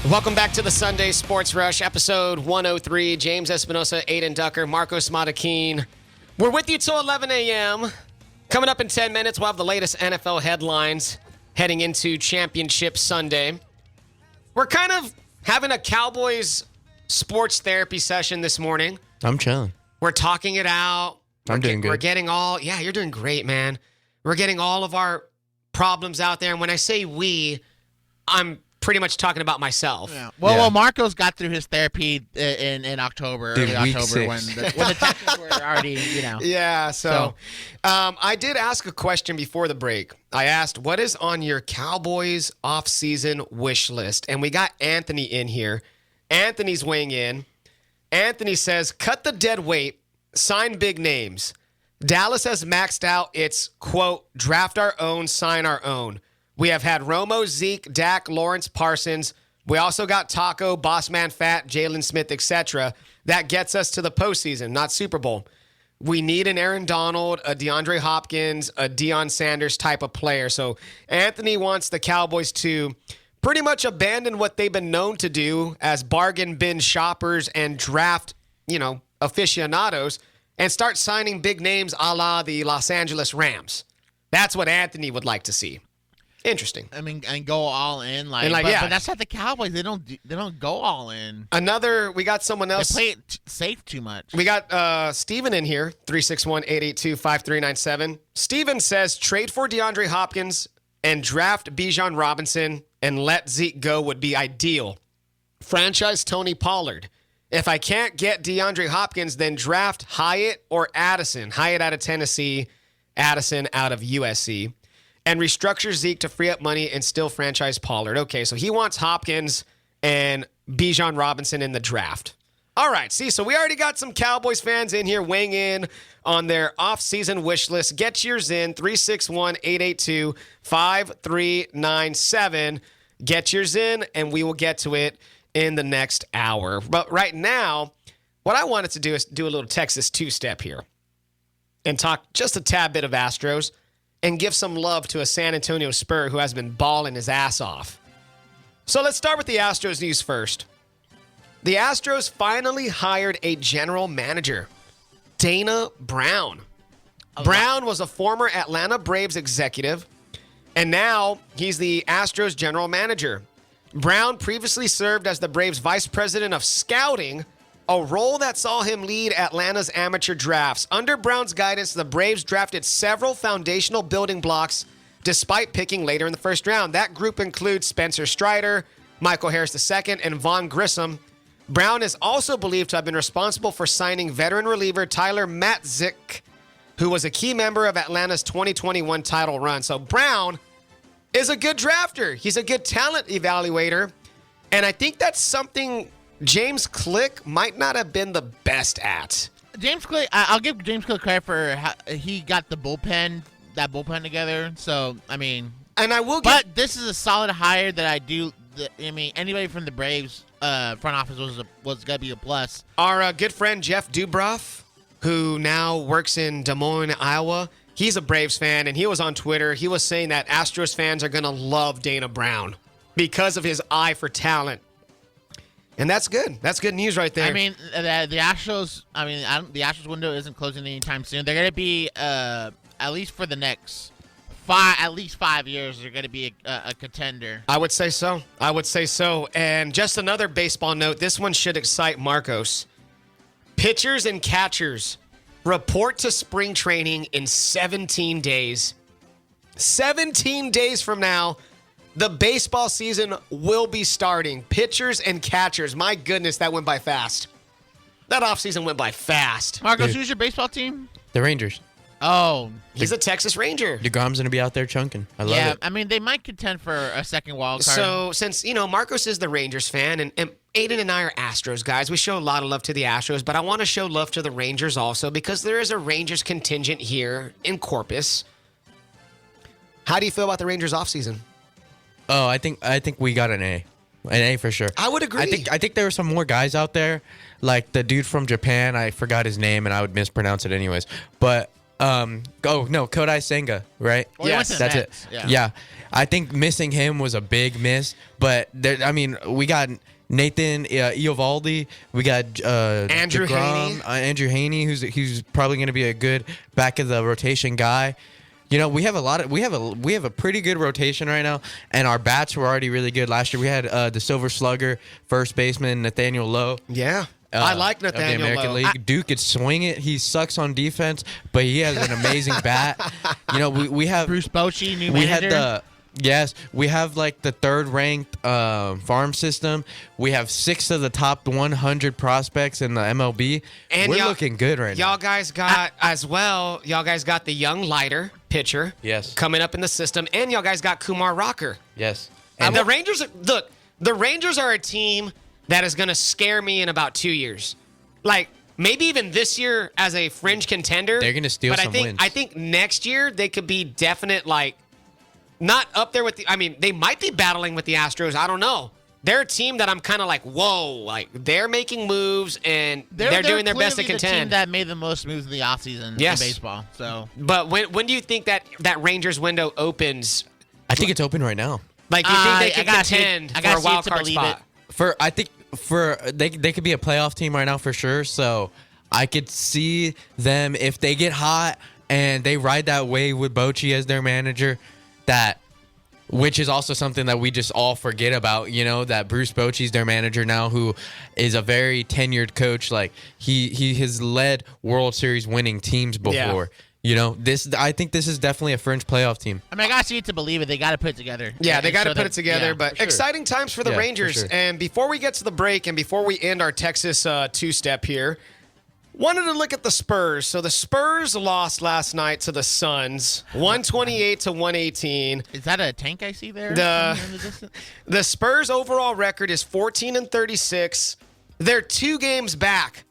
Welcome back to the Sunday Sports Rush, episode 103. James Espinosa, Adin Ducker, Marcos Marroquinn. We're with you till 11 a.m. Coming up in 10 minutes, we'll have the latest NFL headlines heading into Championship Sunday. We're kind of having a Cowboys sports therapy session this morning. I'm chilling. We're talking it out. I'm doing good. We're getting you're doing great, man. We're getting all of our problems out there. And when I say we, I'm pretty much talking about myself. Yeah. Well, Yeah. well, Marcos got through his therapy in October, Dude, early week October, 6. when the Texans were already, Yeah, so I did ask a question before the break. I asked, what is on your Cowboys offseason wish list? And we got Anthony in here. Anthony's weighing in. Anthony says, cut the dead weight, sign big names. Dallas has maxed out its, quote, draft our own, sign our own. We have had Romo, Zeke, Dak, Lawrence, Parsons. We also got Taco, Bossman Fat, Jalen Smith, etc. That gets us to the postseason, not Super Bowl. We need an Aaron Donald, a DeAndre Hopkins, a Deion Sanders type of player. So Anthony wants the Cowboys to pretty much abandon what they've been known to do as bargain bin shoppers and draft, aficionados and start signing big names a la the Los Angeles Rams. That's what Anthony would like to see. Interesting. I mean, and go all in, but that's not the Cowboys. They don't go all in. We got someone else. They play it safe too much. We got Steven in here, 361-882-5397. Steven says, trade for DeAndre Hopkins and draft Bijan Robinson and let Zeke go would be ideal. Franchise Tony Pollard. If I can't get DeAndre Hopkins, then draft Hyatt or Addison. Hyatt out of Tennessee, Addison out of USC. And restructure Zeke to free up money and still franchise Pollard. Okay, so he wants Hopkins and Bijan Robinson in the draft. All right, so we already got some Cowboys fans in here weighing in on their offseason wish list. Get yours in, 361-882-5397. Get yours in, and we will get to it in the next hour. But right now, what I wanted to do is do a little Texas two-step here and talk just a tad bit of Astros and give some love to a San Antonio Spur who has been balling his ass off. So let's start with the Astros news first. The Astros finally hired a general manager, Dana Brown. Brown was a former Atlanta Braves executive, and now he's the Astros general manager. Brown previously served as the Braves vice president of scouting, a role that saw him lead Atlanta's amateur drafts. Under Brown's guidance, the Braves drafted several foundational building blocks despite picking later in the first round. That group includes Spencer Strider, Michael Harris II, and Vaughn Grissom. Brown is also believed to have been responsible for signing veteran reliever Tyler Matzik, who was a key member of Atlanta's 2021 title run. So Brown is a good drafter. He's a good talent evaluator. And I think that's something James Click might not have been the best at. James Click, I'll give James Click credit for how he got that bullpen together. So, I mean. And I will But this is a solid hire that I do. Anybody from the Braves front office was going to be a plus. Our good friend Jeff Dubroff, who now works in Des Moines, Iowa, he's a Braves fan, and he was on Twitter. He was saying that Astros fans are going to love Dana Brown because of his eye for talent. And that's good. That's good news right there. I mean, the Astros. The Astros window isn't closing anytime soon. They're going to be at least for the next 5 years. They're going to be a contender. I would say so. And just another baseball note. This one should excite Marcos. Pitchers and catchers report to spring training in 17 days. 17 days from now, the baseball season will be starting. Pitchers and catchers. My goodness, that went by fast. That offseason went by fast. Marcos, who's your baseball team? The Rangers. Oh. He's a Texas Ranger. DeGrom's going to be out there chunking. I love it. I mean, they might contend for a second wild card. So, since, Marcos is the Rangers fan, and Adin and I are Astros guys, we show a lot of love to the Astros, but I want to show love to the Rangers also because there is a Rangers contingent here in Corpus. How do you feel about the Rangers offseason? Oh, I think we got an A. An A for sure. I would agree. I think there were some more guys out there, like the dude from Japan. I forgot his name, and I would mispronounce it anyways. But Kodai Senga, right? Well, yes, that's it. Yeah, I think missing him was a big miss. But we got Nathan Eovaldi. We got Andrew DeGrom, Andrew Haney, who's probably going to be a good back of the rotation guy. We have a pretty good rotation right now, and our bats were already really good last year. We had the Silver Slugger, first baseman Nathaniel Lowe. Yeah. I like Nathaniel of the American Lowe. League. Dude could swing it. He sucks on defense, but he has an amazing bat. We have Bruce Bochy, new manager. We have like the third-ranked farm system. We have 6 of the top 100 prospects in the MLB. And we're looking good right now. Y'all guys got the young lighter pitcher. Yes. Coming up in the system, and y'all guys got Kumar Rocker. Yes. And the Rangers are a team that is going to scare me in about 2 years. like maybe even this year as a fringe contender. They're gonna steal but some wins. I think next year they could be definite, like not up there with the. I mean, they might be battling with the Astros. I don't know. They're a team that I'm kind of like, whoa, like they're making moves and they're doing their best to clearly the contend. team that made the most moves in the offseason Yes. in baseball. So, But when do you think that Rangers window opens? I think it's open right now. Like, do you think they I can gotta see it. contend I for gotta a see it wild to card believe spot? They could be a playoff team right now for sure. So I could see them if they get hot and they ride that wave with Bochy as their manager, which is also something that we just all forget about, that Bruce Bochy's their manager now, who is a very tenured coach. Like he has led World Series winning teams before. I think this is definitely a fringe playoff team. I mean, I got to see it to believe it. They got to put it together. Yeah, they got to So put that- it together. yeah, but for sure. exciting times for the Yeah, for Rangers. sure. And before we get to the break and before we end our Texas two-step here, wanted to look at the Spurs. So the Spurs lost last night to the Suns, 128 to 118. Is that a tank I see there? in the distance? The Spurs' overall record is 14-36. They're 2 games back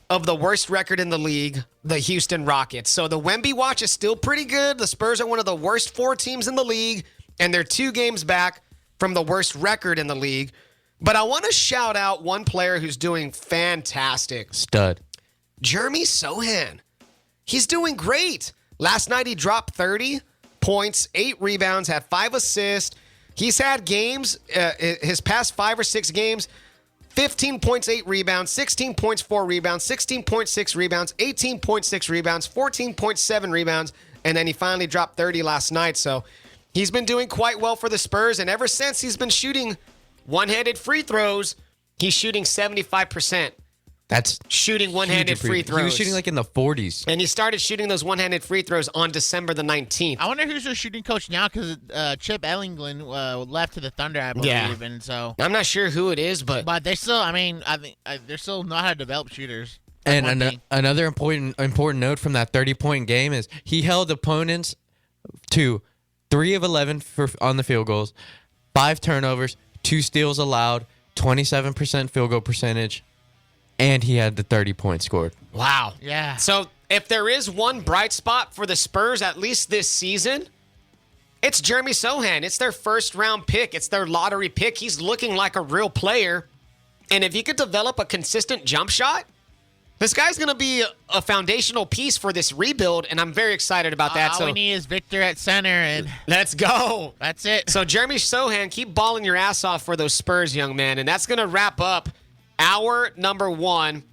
of the worst record in the league, the Houston Rockets. So the Wemby watch is still pretty good. The Spurs are one of the worst 4 teams in the league, and they're 2 games back from the worst record in the league. But I want to shout out one player who's doing fantastic. Stud. Jeremy Sochan. He's doing great. Last night he dropped 30 points, 8 rebounds, had 5 assists. He's had games, his past 5 or 6 games, 15 points, 8 rebounds, 16 points, 4 rebounds, 16.6 rebounds, 18.6 rebounds, 14.7 rebounds, and then he finally dropped 30 last night. So he's been doing quite well for the Spurs, and ever since he's been shooting one-handed free throws, he's shooting 75%. That's Shooting one-handed free throws. He was shooting like in the 40s. And he started shooting those one-handed free throws on December the 19th. I wonder who's their shooting coach now because Chip Ellington left to the Thunder, I believe. Yeah. And so, I'm not sure who it is, but but they still, I think they still know how to develop shooters. And One thing. another important note from that 30-point game is he held opponents to 3 of 11 on the field goals, 5 turnovers, 2 steals allowed, 27% field goal percentage, and he had the 30 points scored. wow. Yeah. So if there is one bright spot for the Spurs, at least this season, it's Jeremy Sochan. It's their first-round pick. It's their lottery pick. He's looking like a real player. And if he could develop a consistent jump shot, this guy's going to be a foundational piece for this rebuild, and I'm very excited about that. All So we need is Victor at center, and let's go. that's it. So, Jeremy Sochan, keep balling your ass off for those Spurs, young man. And that's going to wrap up hour number 1.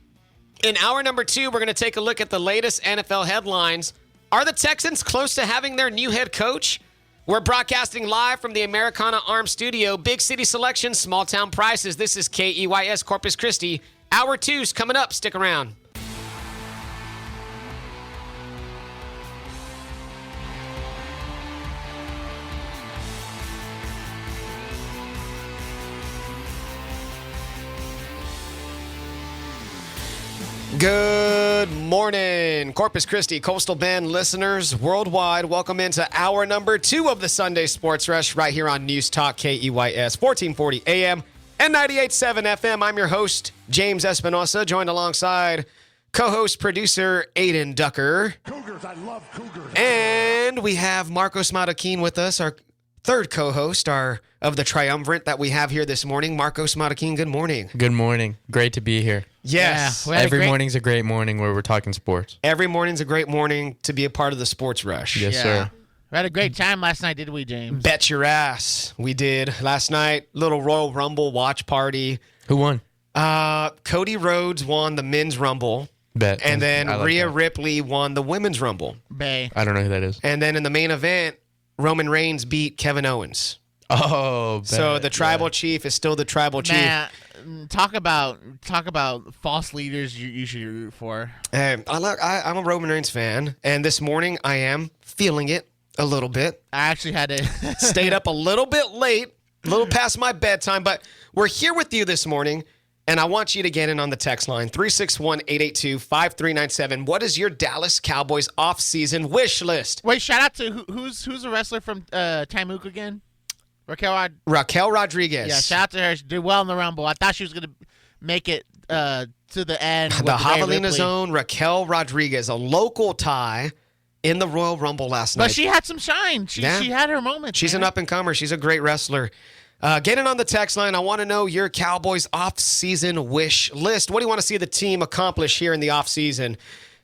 In hour number 2, we're going to take a look at the latest NFL headlines. Are the Texans close to having their new head coach? We're broadcasting live from the Americana Arms Studio. Big city selection, small town prices. This is KEYS Corpus Christi. Hour 2's coming up. Stick around. Good morning, Corpus Christi, Coastal Bend listeners worldwide. Welcome into hour number 2 of the Sunday Sports Rush right here on News Talk KEYS 1440 AM and 98.7 FM. I'm your host, James Espinosa, joined alongside co-host producer Adin Ducker. Cougars, I love Cougars. And we have Marcos Marroquinn with us, our third co-host of the triumvirate that we have here this morning. Marcos Marroquinn, good morning. Good morning. Great to be here. Yes. Yeah, we had a Every great- morning's a great morning where we're talking sports. Every morning's a great morning to be a part of the Sports Rush. Yes, Yeah. sir. We had a great time last night, did we, James? Bet your ass. We did last night. Little Royal Rumble watch party. Who won? Cody Rhodes won the men's Rumble. Bet. And then I like Rhea that. Ripley won the women's Rumble. Bay. I don't know who that is. And then in the main event, Roman Reigns beat Kevin Owens. Oh, bet. So the tribal chief is still the tribal chief. Man, talk about false leaders you should root for. Hey, I'm a Roman Reigns fan. And this morning I am feeling it a little bit. I actually had to Stayed up a little bit late, a little past my bedtime, but we're here with you this morning, and I want you to get in on the text line, 361-882-5397. What is your Dallas Cowboys offseason wish list? Wait, shout out to who's a wrestler from Timuca again? Raquel Raquel Rodriguez. Yeah, shout out to her. She did well in the Rumble. I thought she was going to make it to the end. The Javelina Zone, Raquel Rodriguez, a local tie in the Royal Rumble last night. But she had some shine. She had her moment. She's an up-and-comer. She's a great wrestler. Getting on the text line, I want to know your Cowboys off-season wish list. What do you want to see the team accomplish here in the off-season?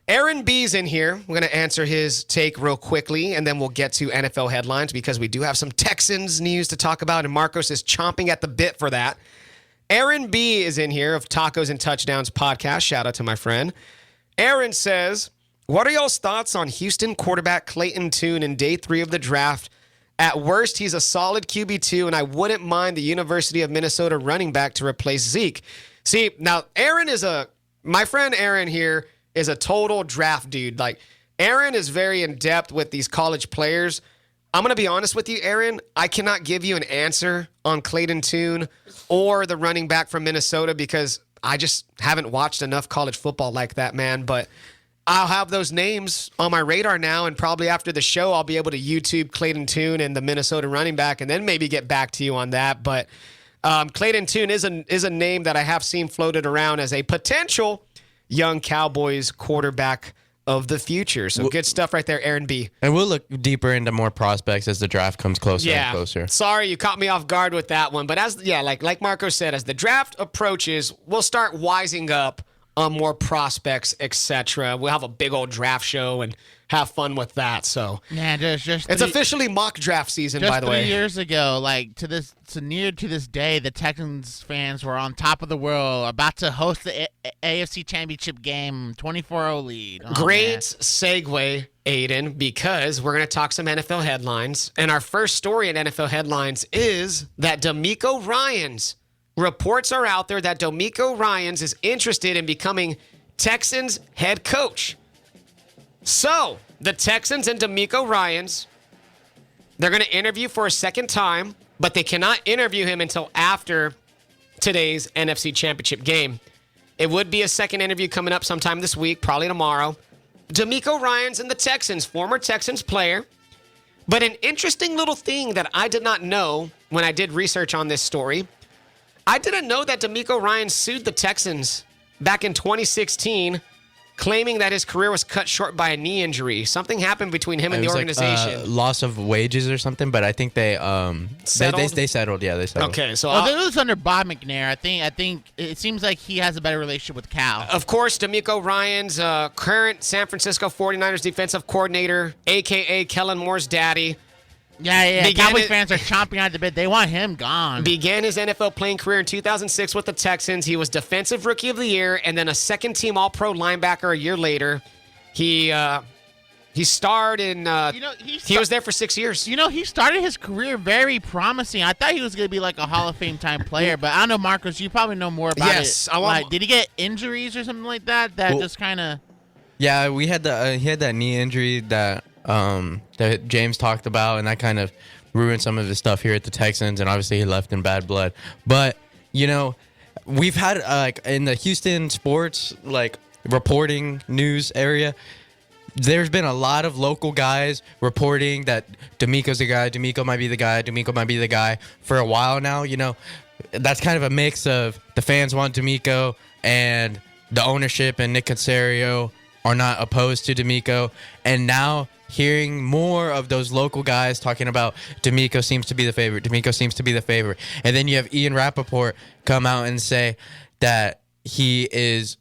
Aaron B's in here. We're going to answer his take real quickly, and then we'll get to NFL headlines because we do have some Texans news to talk about, and Marcos is chomping at the bit for that. Aaron B is in here of Tacos and Touchdowns podcast. Shout out to my friend. Aaron says, what are y'all's thoughts on Houston quarterback Clayton Tune in day 3 of the draft? At worst, he's a solid QB2, and I wouldn't mind the University of Minnesota running back to replace Zeke. See, now Aaron my friend Aaron here is a total draft dude. Like, Aaron is very in-depth with these college players. I'm going to be honest with you, Aaron. I cannot give you an answer on Clayton Tune or the running back from Minnesota because I just haven't watched enough college football like that, man. But I'll have those names on my radar now, and probably after the show, I'll be able to YouTube Clayton Tune and the Minnesota running back and then maybe get back to you on that. But Clayton Tune is a name that I have seen floated around as a potential young Cowboys quarterback of the future. So good stuff right there, Aaron B. And we'll look deeper into more prospects as the draft comes closer and closer. Sorry, you caught me off guard with that one. But like Marco said, as the draft approaches, we'll start wising up on more prospects, etc. We'll have a big old draft show and have fun with that. So yeah, it's officially mock draft season, by the way. 3 years ago, like near to this day, the Texans fans were on top of the world, about to host the AFC Championship game, 24-0 lead. Oh, Great man. segue, Adin, because we're going to talk some NFL headlines. And our first story in NFL headlines is that DeMeco Ryans. Reports are out there that DeMeco Ryans is interested in becoming Texans head coach. So, the Texans and DeMeco Ryans, they're going to interview for a second time, but they cannot interview him until after today's NFC Championship game. It would be a second interview coming up sometime this week, probably tomorrow. DeMeco Ryans and the Texans, former Texans player. But an interesting little thing that I did not know when I did research on this story, I didn't know that DeMeco Ryans sued the Texans back in 2016, claiming that his career was cut short by a knee injury. Something happened between him and the organization. Like, loss of wages or something, but I think they settled? They settled. Yeah, they settled. Okay, so it was under Bob McNair. I think it seems like he has a better relationship with Cal. Of course, DeMeco Ryans, current San Francisco 49ers defensive coordinator, a.k.a. Kellen Moore's daddy. Yeah. Cowboys fans are chomping at the bit. They want him gone. Began his NFL playing career in 2006 with the Texans. He was Defensive Rookie of the Year and then a second-team All-Pro linebacker a year later. He starred in. He was there for 6 years. He started his career very promising. I thought he was going to be like a Hall of Fame type player, but I don't know, Marcos. You probably know more about it. Did he get injuries or something like that? Just kind of. Yeah, he had that knee injury that James talked about, and that kind of ruined some of his stuff here at the Texans, and obviously he left in bad blood. But we've had in the Houston sports reporting news area, there's been a lot of local guys reporting that DeMeco's the guy, DeMeco might be the guy for a while now. That's kind of a mix of the fans want DeMeco and the ownership and Nick Caserio are not opposed to DeMeco, and now hearing more of those local guys talking about DeMeco seems to be the favorite. And then you have Ian Rappaport come out and say that he is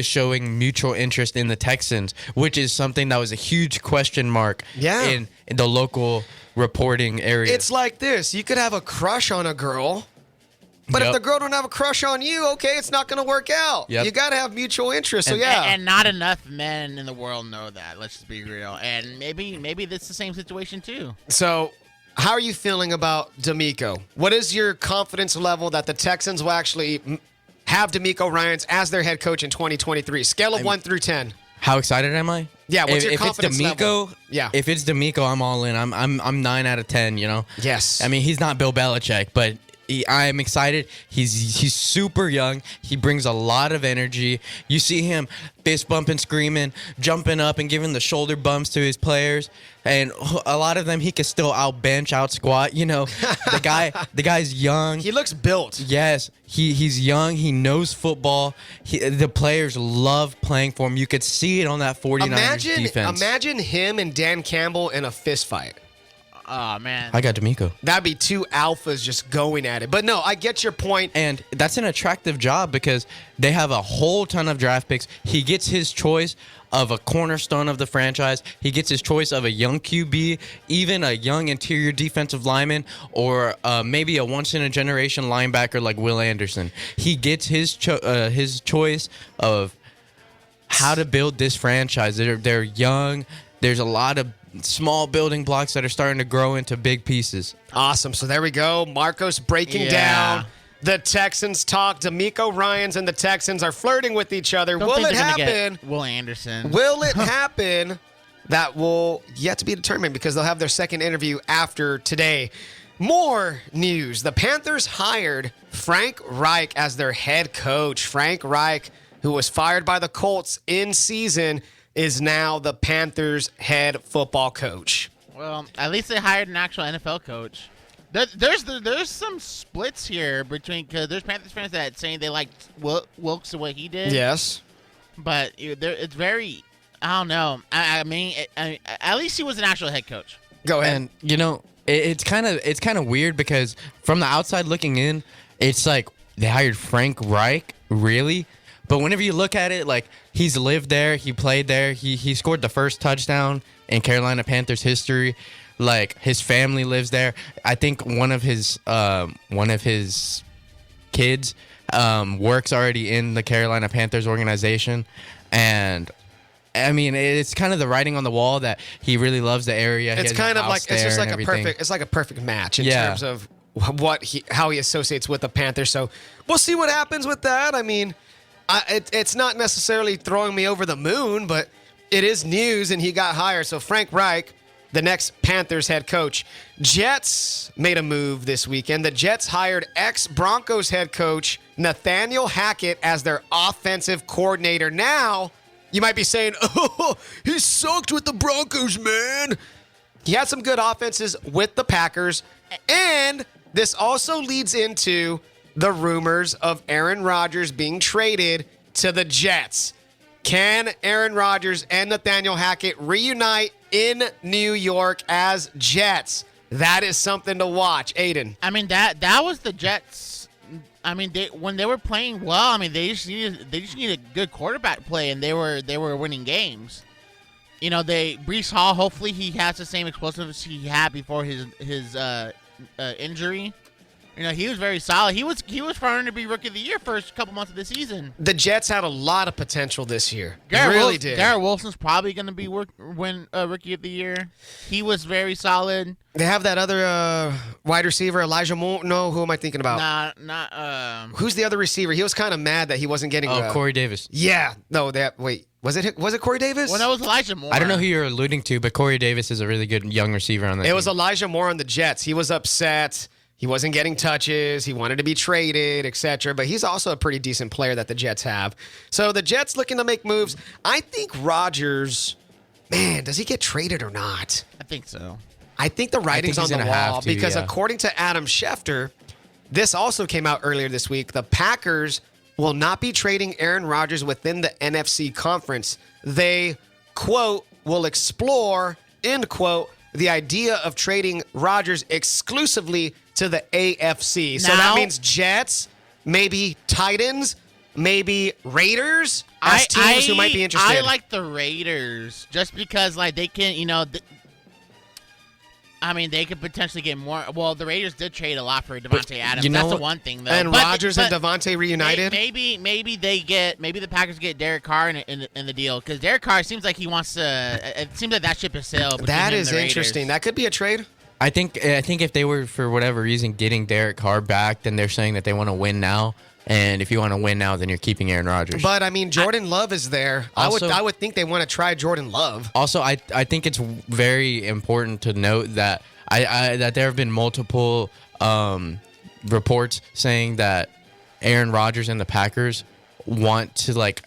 showing mutual interest in the Texans, which is something that was a huge question mark in the local reporting area. It's like this. You could have a crush on a girl, but if the girl don't have a crush on you, okay, it's not going to work out. You got to have mutual interest. And not enough men in the world know that. Let's just be real. And maybe this is the same situation too. So, how are you feeling about DeMeco? What is your confidence level that the Texans will actually have DeMeco Ryans as their head coach in 2023? Scale of 1 through 10. How excited am I? Yeah, what's your confidence level? If it's DeMeco, I'm all in. I'm 9 out of 10. Yes. I mean, he's not Bill Belichick, but I'm excited. He's super young. He brings a lot of energy. You see him fist bumping, screaming, jumping up, and giving the shoulder bumps to his players. And a lot of them he can still out bench, out squat. You know, the guy's young. He looks built. Yes, he's young. He knows football. The players love playing for him. You could see it on that 49ers defense. Imagine him and Dan Campbell in a fist fight. Oh, man. I got D'Amico. That'd be two alphas just going at it. But no, I get your point. And that's an attractive job because they have a whole ton of draft picks. He gets his choice of a cornerstone of the franchise. He gets his choice of a young QB, even a young interior defensive lineman, or maybe a once-in-a-generation linebacker like Will Anderson. He gets his choice of how to build this franchise. They're young. There's a lot of small building blocks that are starting to grow into big pieces. Awesome. So there we go. Marcos breaking down the Texans talk. D'Amico Ryans and the Texans are flirting with each other. Don't Will think it they're gonna happen? get Will Anderson. Will it happen? That will yet to be determined because they'll have their second interview after today. More news. The Panthers hired Frank Reich as their head coach. Frank Reich, who was fired by the Colts in season, is now the Panthers' head football coach. Well, at least they hired an actual NFL coach. There's some splits here between, because there's Panthers fans that saying they like Wilkes and what he did. Yes. But it's very, I don't know. I mean, at least he was an actual head coach. Go ahead. And you know, it's kind of weird because from the outside looking in, it's like they hired Frank Reich, really? But whenever you look at it, like he's lived there, he played there, he scored the first touchdown in Carolina Panthers history. Like his family lives there. I think one of his kids works already in the Carolina Panthers organization, and I mean it's kind of the writing on the wall that he really loves the area. It's kind of like it's just like a perfect match in terms of how he associates with the Panthers. So we'll see what happens with that. I mean, it's not necessarily throwing me over the moon, but it is news, and he got hired. So Frank Reich, the next Panthers head coach. Jets made a move this weekend. The Jets hired ex-Broncos head coach Nathaniel Hackett as their offensive coordinator. Now, you might be saying, oh, he sucked with the Broncos, man. He had some good offenses with the Packers, and this also leads into the rumors of Aaron Rodgers being traded to the Jets. Can Aaron Rodgers and Nathaniel Hackett reunite in New York as Jets? That is something to watch. Adin. I mean, that was the Jets. I mean, when they were playing well, I mean, they just needed good quarterback play, and they were winning games. You know, Breece Hall, hopefully he has the same explosiveness he had before his injury. You know, he was very solid. He was trying to be Rookie of the Year first couple months of the season. The Jets had a lot of potential this year. Really did. Garrett Wilson's probably going to be win Rookie of the Year. He was very solid. They have that other wide receiver, Elijah Moore. No, who am I thinking about? Who's the other receiver? He was kind of mad that he wasn't getting. Corey Davis. Yeah. No. Wait. Was it Corey Davis? Well, that was Elijah Moore. I don't know who you're alluding to, but Corey Davis is a really good young receiver on that. It was Elijah Moore on the Jets. He was upset. He wasn't getting touches. He wanted to be traded, etc. But he's also a pretty decent player that the Jets have. So the Jets looking to make moves. I think Rodgers, man, does he get traded or not? I think so. I think the writing's on the wall because according to Adam Schefter, this also came out earlier this week. The Packers will not be trading Aaron Rodgers within the NFC conference. They, quote, will explore, end quote, the idea of trading Rodgers exclusively to the AFC. So that means Jets, maybe Titans, maybe Raiders as teams who might be interested. I like the Raiders just because, like, they can, you know, I mean, they could potentially get more. Well, the Raiders did trade a lot for Devontae Adams. That's the one thing, though. And Rodgers and Devontae reunited? Maybe the Packers get Derek Carr in the deal because Derek Carr seems like he wants to. It seems like that ship has sailed. That is interesting. That could be a trade. I think if they were, for whatever reason, getting Derek Carr back, then they're saying that they want to win now. And if you want to win now, then you're keeping Aaron Rodgers. But I mean, Jordan Love is there. Also, I would think they want to try Jordan Love. Also, I think it's very important to note that that there have been multiple reports saying that Aaron Rodgers and the Packers want to like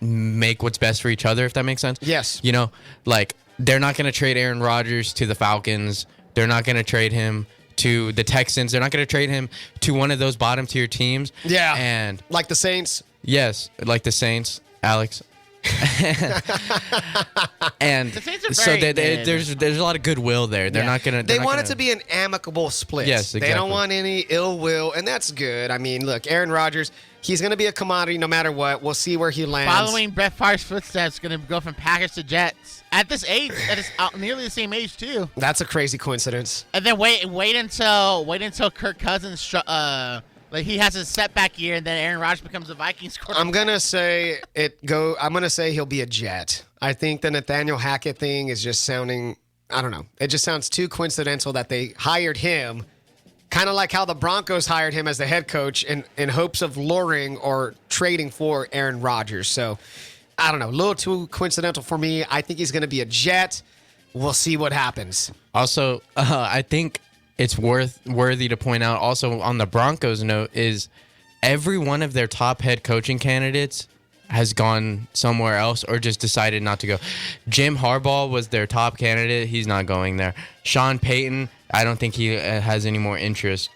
make what's best for each other, if that makes sense. Yes. You know, like they're not going to trade Aaron Rodgers to the Falcons. They're not going to trade him to the Texans. They're not going to trade him to one of those bottom tier teams. Yeah. And like the Saints. yes, like the Saints, Alex. And The Saints are so very there's a lot of goodwill there. They're not gonna. They want it to be an amicable split. Yes, They exactly. don't want any ill will, and that's good. I mean, look, Aaron Rodgers, he's going to be a commodity no matter what. We'll see where he lands. Following Brett Favre's footsteps, going to go from Packers to Jets at this age. That is nearly the same age too. That's a crazy coincidence. And then wait until Kirk Cousins like he has a setback year, and then Aaron Rodgers becomes a Vikings quarterback. I'm gonna say he'll be a Jet. I think the Nathaniel Hackett thing is just sounding. I don't know. It just sounds too coincidental that they hired him, kind of like how the Broncos hired him as the head coach in hopes of luring or trading for Aaron Rodgers. So I don't know. A little too coincidental for me. I think he's gonna be a Jet. We'll see what happens. Also, I think it's worthy to point out also on the Broncos note is every one of their top head coaching candidates has gone somewhere else or just decided not to go. Jim Harbaugh was their top candidate. He's not going there. Sean Payton, I don't think he has any more interest.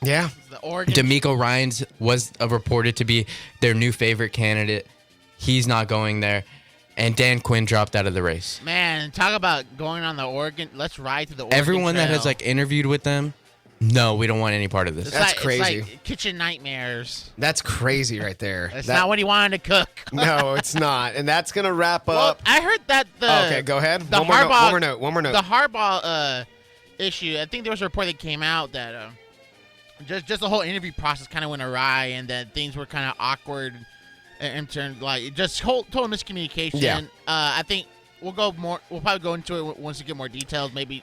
Yeah. The Oregon. DeMeco Ryans was reported to be their new favorite candidate. He's not going there. And Dan Quinn dropped out of the race. Man, talk about going on the Oregon. Let's ride to the Oregon Everyone that has Trail. like interviewed with them, no, we don't want any part of this. That's It's crazy. like kitchen nightmares. That's crazy right there. That's not what he wanted to cook. No, it's not. And that's going to wrap Well, up. I heard that Okay, go ahead. The One more Harbaugh, note. The Harbaugh issue. I think there was a report that came out that just the whole interview process kind of went awry, and that things were kind of awkward in terms like just total miscommunication. Yeah. I think we'll probably go into it once we get more details. Maybe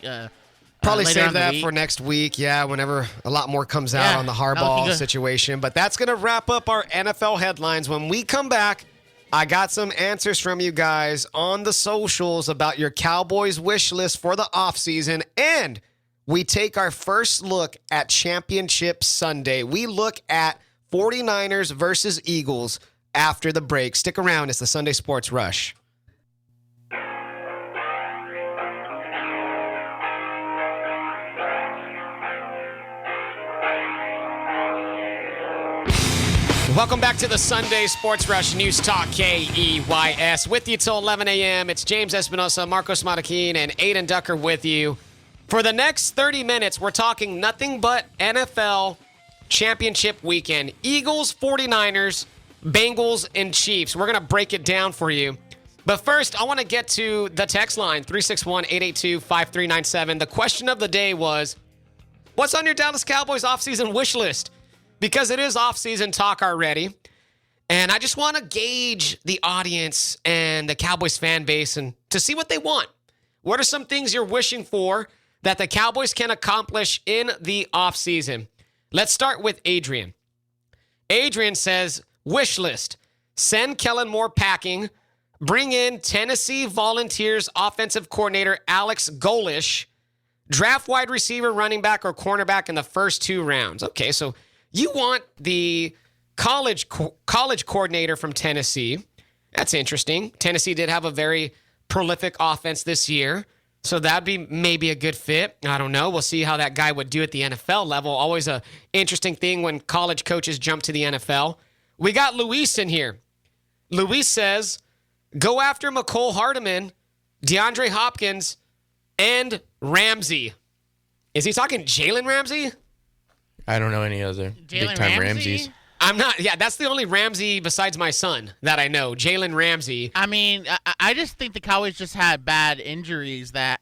Probably later save on the that week. for next week. Yeah, whenever a lot more comes out Yeah, on the looking Harbaugh good. situation. But that's going to wrap up our NFL headlines. When we come back, I got some answers from you guys on the socials about your Cowboys wish list for the offseason. And we take our first look at Championship Sunday. We look at 49ers versus Eagles after the break. Stick around. It's the Sunday Sports Rush. Welcome back to the Sunday Sports Rush News Talk KEYS. With you till 11 a.m. It's James Espinosa, Marcos Marroquinn, and Adin Ducker with you. For the next 30 minutes, we're talking nothing but NFL championship weekend. Eagles, 49ers, Bengals, and Chiefs. We're going to break it down for you. But first, I want to get to the text line, 361-882-5397. The question of the day was, what's on your Dallas Cowboys offseason wish list? Because it is offseason talk already. And I just want to gauge the audience and the Cowboys fan base and to see what they want. What are some things you're wishing for that the Cowboys can accomplish in the offseason? Let's start with Adrian. Adrian says, wish list, send Kellen Moore packing, bring in Tennessee Volunteers offensive coordinator Alex Golish, draft wide receiver, running back, or cornerback in the first 2 rounds. Okay, so you want the college coordinator from Tennessee. That's interesting. Tennessee did have a very prolific offense this year, so that'd be maybe a good fit. I don't know. We'll see how that guy would do at the NFL level. Always a interesting thing when college coaches jump to the NFL. We got Luis in here. Luis says, go after McCole Hardeman, DeAndre Hopkins, and Ramsey. Is he talking Jalen Ramsey? I don't know any other Jalen big-time Ramsey? Ramses. I'm not. Yeah, that's the only Ramsey besides my son that I know. Jalen Ramsey. I mean, I just think the Cowboys just had bad injuries that,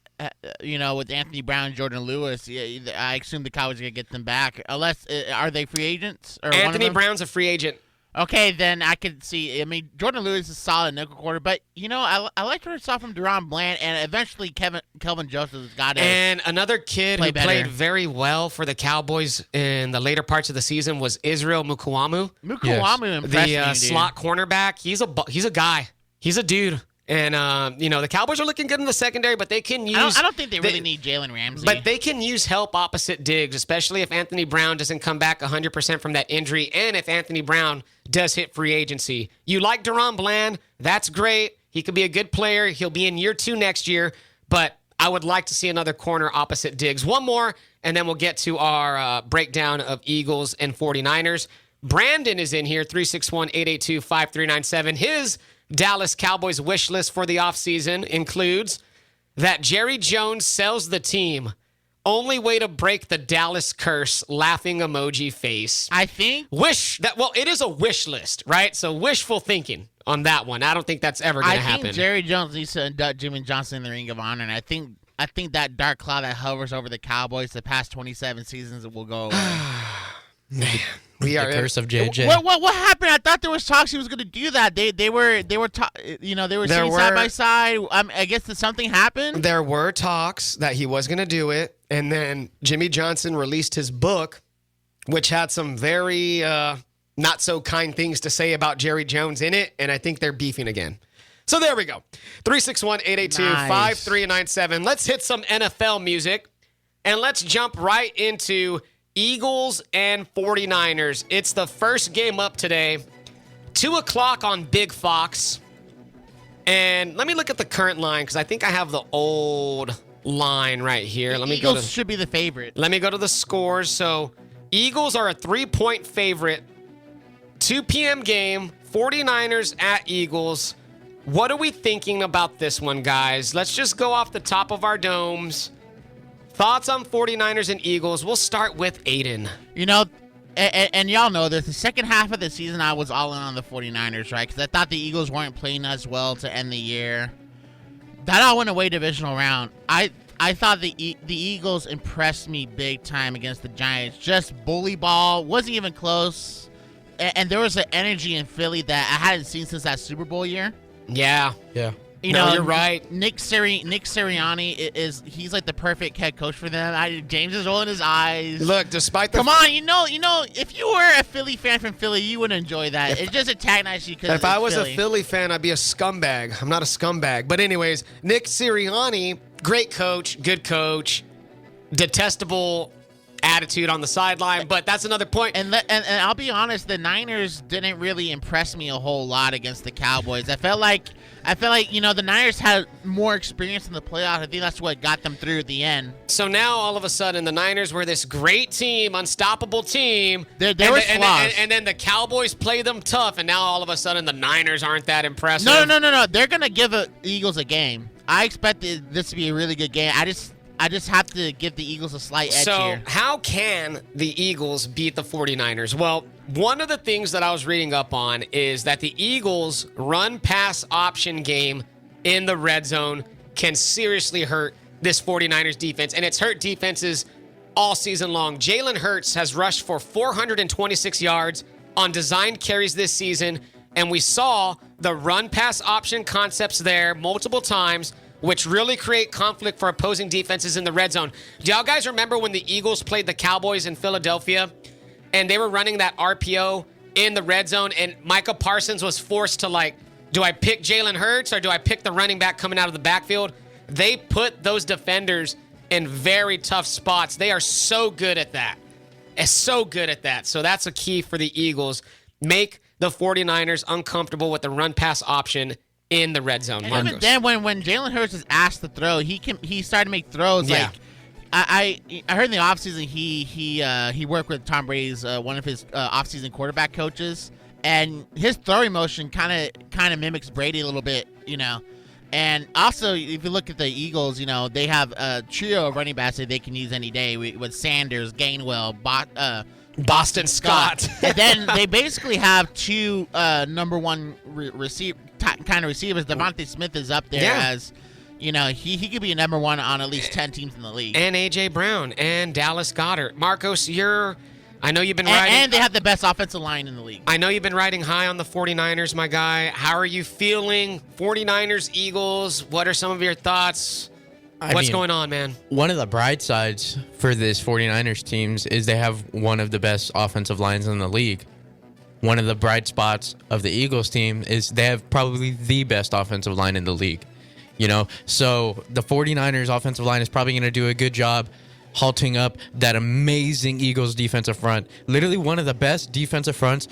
with Anthony Brown, Jordan Lewis. Yeah, I assume the Cowboys are going to get them back. Unless, are they free agents? Or one of Anthony them? Brown's a free agent. Okay, then I could see. I mean, Jordan Lewis is a solid nickel quarter, but I liked what I saw from Deron Bland, and eventually Kelvin Joseph got it. And another kid Play who better. played very well for the Cowboys in the later parts of the season was Israel Mukuamu, Mukuamu impressed me, the dude. slot cornerback. He's a guy. He's a dude. And, the Cowboys are looking good in the secondary, but they can use... I don't think they really need Jalen Ramsey. But they can use help opposite Diggs, especially if Anthony Brown doesn't come back 100% from that injury, and if Anthony Brown does hit free agency. You like Deron Bland, that's great. He could be a good player. He'll be in year 2 next year, but I would like to see another corner opposite Diggs. One more, and then we'll get to our breakdown of Eagles and 49ers. Brandon is in here, 361-882-5397. His Dallas Cowboys wish list for the offseason includes that Jerry Jones sells the team. Only way to break the Dallas curse, laughing emoji face. I think. It is a wish list, right? So wishful thinking on that one. I don't think that's ever going to happen. I think Jerry Jones needs to induct Jimmy Johnson in the Ring of Honor, and I think that dark cloud that hovers over the Cowboys the past 27 seasons will go away. Man, the curse of JJ. What happened? I thought there was talks he was going to do that. They were sitting side by side. I guess that something happened. There were talks that he was going to do it, and then Jimmy Johnson released his book, which had some very not so kind things to say about Jerry Jones in it, and I think they're beefing again. So there we go. 361-882-5397. Let's hit some NFL music, and let's jump right into Eagles and 49ers. It's the first game up today, 2 o'clock on Big Fox. And let me look at the current line because I think I have the old line right here. Eagles should be the favorite. Let me go to the scores. So Eagles are a 3-point favorite. 2 p.m. game, 49ers at Eagles. What are we thinking about this one, guys? Let's just go off the top of our domes. Thoughts on 49ers and Eagles? We'll start with Adin. And y'all know this. The second half of the season, I was all in on the 49ers, right? Because I thought the Eagles weren't playing as well to end the year. That all went away divisional round. I thought the Eagles impressed me big time against the Giants. Just bully ball. Wasn't even close. And there was an energy in Philly that I hadn't seen since that Super Bowl year. Yeah. You're right. Nick Sirianni he's like the perfect head coach for them. James is rolling his eyes. Look, despite the come on, if you were a Philly fan from Philly, you would enjoy that. It just antagonizes you because if I was a Philly fan, I'd be a scumbag. I'm not a scumbag, but anyways, Nick Sirianni, great coach, good coach, detestable attitude on the sideline, but that's another point. And I'll be honest, the Niners didn't really impress me a whole lot against the Cowboys. I felt like the Niners had more experience in the playoffs. I think that's what got them through at the end. So now all of a sudden the Niners were this great team, unstoppable team. They were flaws. And then the Cowboys played them tough, and now all of a sudden the Niners aren't that impressive. No. They're gonna give the Eagles a game. I expected this to be a really good game. I just have to give the Eagles a slight edge here. So how can the Eagles beat the 49ers? Well, one of the things that I was reading up on is that the Eagles' run-pass option game in the red zone can seriously hurt this 49ers defense, and it's hurt defenses all season long. Jalen Hurts has rushed for 426 yards on designed carries this season, and we saw the run-pass option concepts there multiple times, which really create conflict for opposing defenses in the red zone. Do y'all guys remember when the Eagles played the Cowboys in Philadelphia and they were running that RPO in the red zone and Micah Parsons was forced to do I pick Jalen Hurts or do I pick the running back coming out of the backfield? They put those defenders in very tough spots. They are so good at that. So that's a key for the Eagles. Make the 49ers uncomfortable with the run-pass option in the red zone. And even then, when Jalen Hurts is asked to throw, he started to make throws. Yeah. I heard in the offseason he worked with Tom Brady's one of his offseason quarterback coaches, and his throwing motion kind of mimics Brady a little bit, And also, if you look at the Eagles, they have a trio of running backs that they can use any day with Sanders, Gainwell, Boston Scott. And then they basically have two number one receivers. Devontae Smith is up there as, he could be a number one on at least 10 teams in the league. And A.J. Brown and Dallas Goedert. Marcos, I know you've been riding. And they have the best offensive line in the league. I know you've been riding high on the 49ers, my guy. How are you feeling? 49ers, Eagles, what are some of your thoughts? What's going on, man? One of the bright sides for this 49ers teams is they have one of the best offensive lines in the league. one of the bright spots of the Eagles team is they have probably the best offensive line in the league. So the 49ers offensive line is probably going to do a good job halting up that amazing Eagles defensive front. Literally one of the best defensive fronts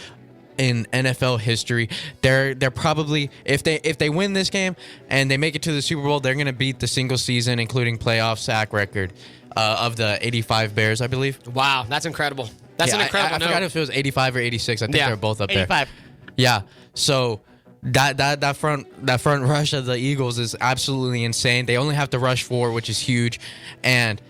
in NFL history. They're probably, if they win this game and they make it to the Super Bowl, they're going to beat the single season, including playoff sack record of the 85 Bears, I believe. Wow, that's incredible. That's an incredible I forgot if it was 85 or 86. I think they're both up 85. there. Yeah. So that front rush of the Eagles is absolutely insane. They only have to rush 4, which is huge, and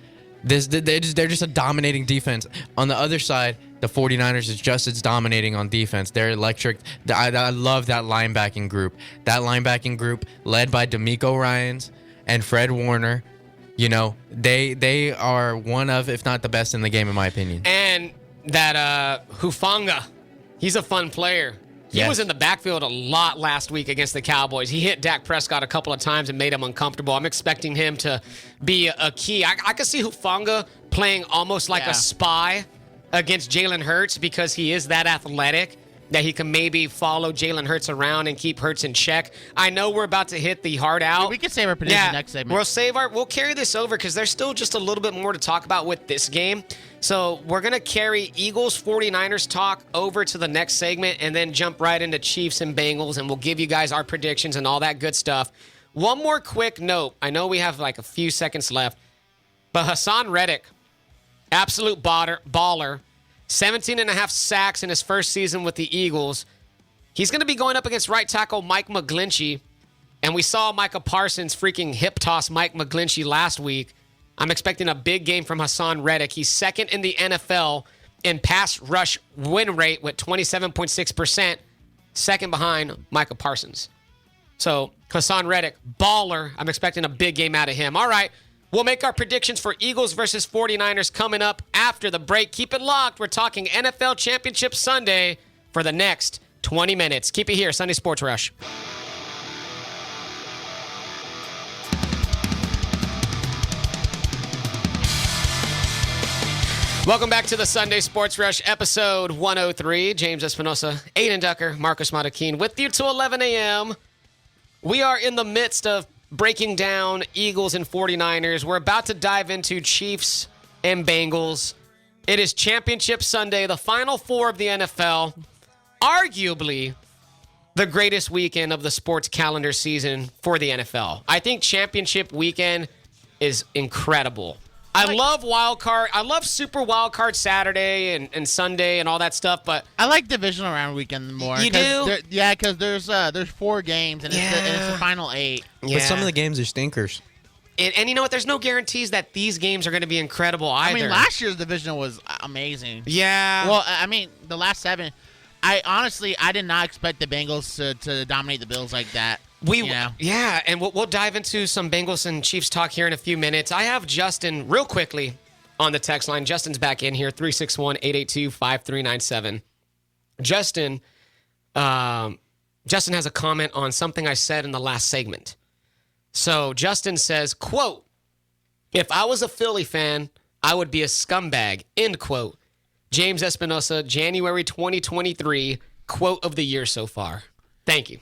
they're just a dominating defense. On the other side, the 49ers is just as dominating on defense. They're electric. I love that linebacking group. That linebacking group led by D'Amico Ryans and Fred Warner. They are one of, if not the best in the game, in my opinion. And that Hufanga, he's a fun player. He was in the backfield a lot last week against the Cowboys. He hit Dak Prescott a couple of times and made him uncomfortable. I'm expecting him to be a key. I could see Hufanga playing almost like a spy against Jalen Hurts because he is that athletic that he can maybe follow Jalen Hurts around and keep Hurts in check. I know we're about to hit the hard out. We can save our prediction next segment. We'll carry this over because there's still just a little bit more to talk about with this game. So we're going to carry Eagles 49ers talk over to the next segment and then jump right into Chiefs and Bengals, and we'll give you guys our predictions and all that good stuff. One more quick note. I know we have like a few seconds left, but Hassan Reddick, absolute baller, 17 and a half sacks in his first season with the Eagles. He's going to be going up against right tackle Mike McGlinchey, and we saw Micah Parsons freaking hip toss Mike McGlinchey last week. I'm expecting a big game from Hassan Reddick. He's second in the NFL in pass rush win rate with 27.6%, second behind Micah Parsons. So Hassan Reddick, baller. I'm expecting a big game out of him. All right, we'll make our predictions for Eagles versus 49ers coming up after the break. Keep it locked. We're talking NFL Championship Sunday for the next 20 minutes. Keep it here, Sunday Sports Rush. Welcome back to the Sunday Sports Rush, episode 103. James Espinosa, Adin Ducker, Marroquinn with you till 11 a.m. We are in the midst of breaking down Eagles and 49ers. We're about to dive into Chiefs and Bengals. It is Championship Sunday, the Final Four of the NFL. Arguably the greatest weekend of the sports calendar season for the NFL. I think Championship weekend is incredible. I love wild card. I love Super Wild Card Saturday and Sunday and all that stuff. But I like divisional round weekend more. You do? Yeah, because there's 4 games and it's the final 8. yeah. But some of the games are stinkers. And you know what? There's no guarantees that these games are going to be incredible either. I mean, last year's division was amazing. Yeah. Well, I mean, the last 7. I did not expect the Bengals to dominate the Bills like that. Yeah, and we'll dive into some Bengals and Chiefs talk here in a few minutes. I have Justin real quickly on the text line. Justin's back in here, 361-882-5397. Justin has a comment on something I said in the last segment. So Justin says, quote, "If I was a Philly fan, I would be a scumbag," end quote. James Espinosa, January 2023, quote of the year so far. Thank you.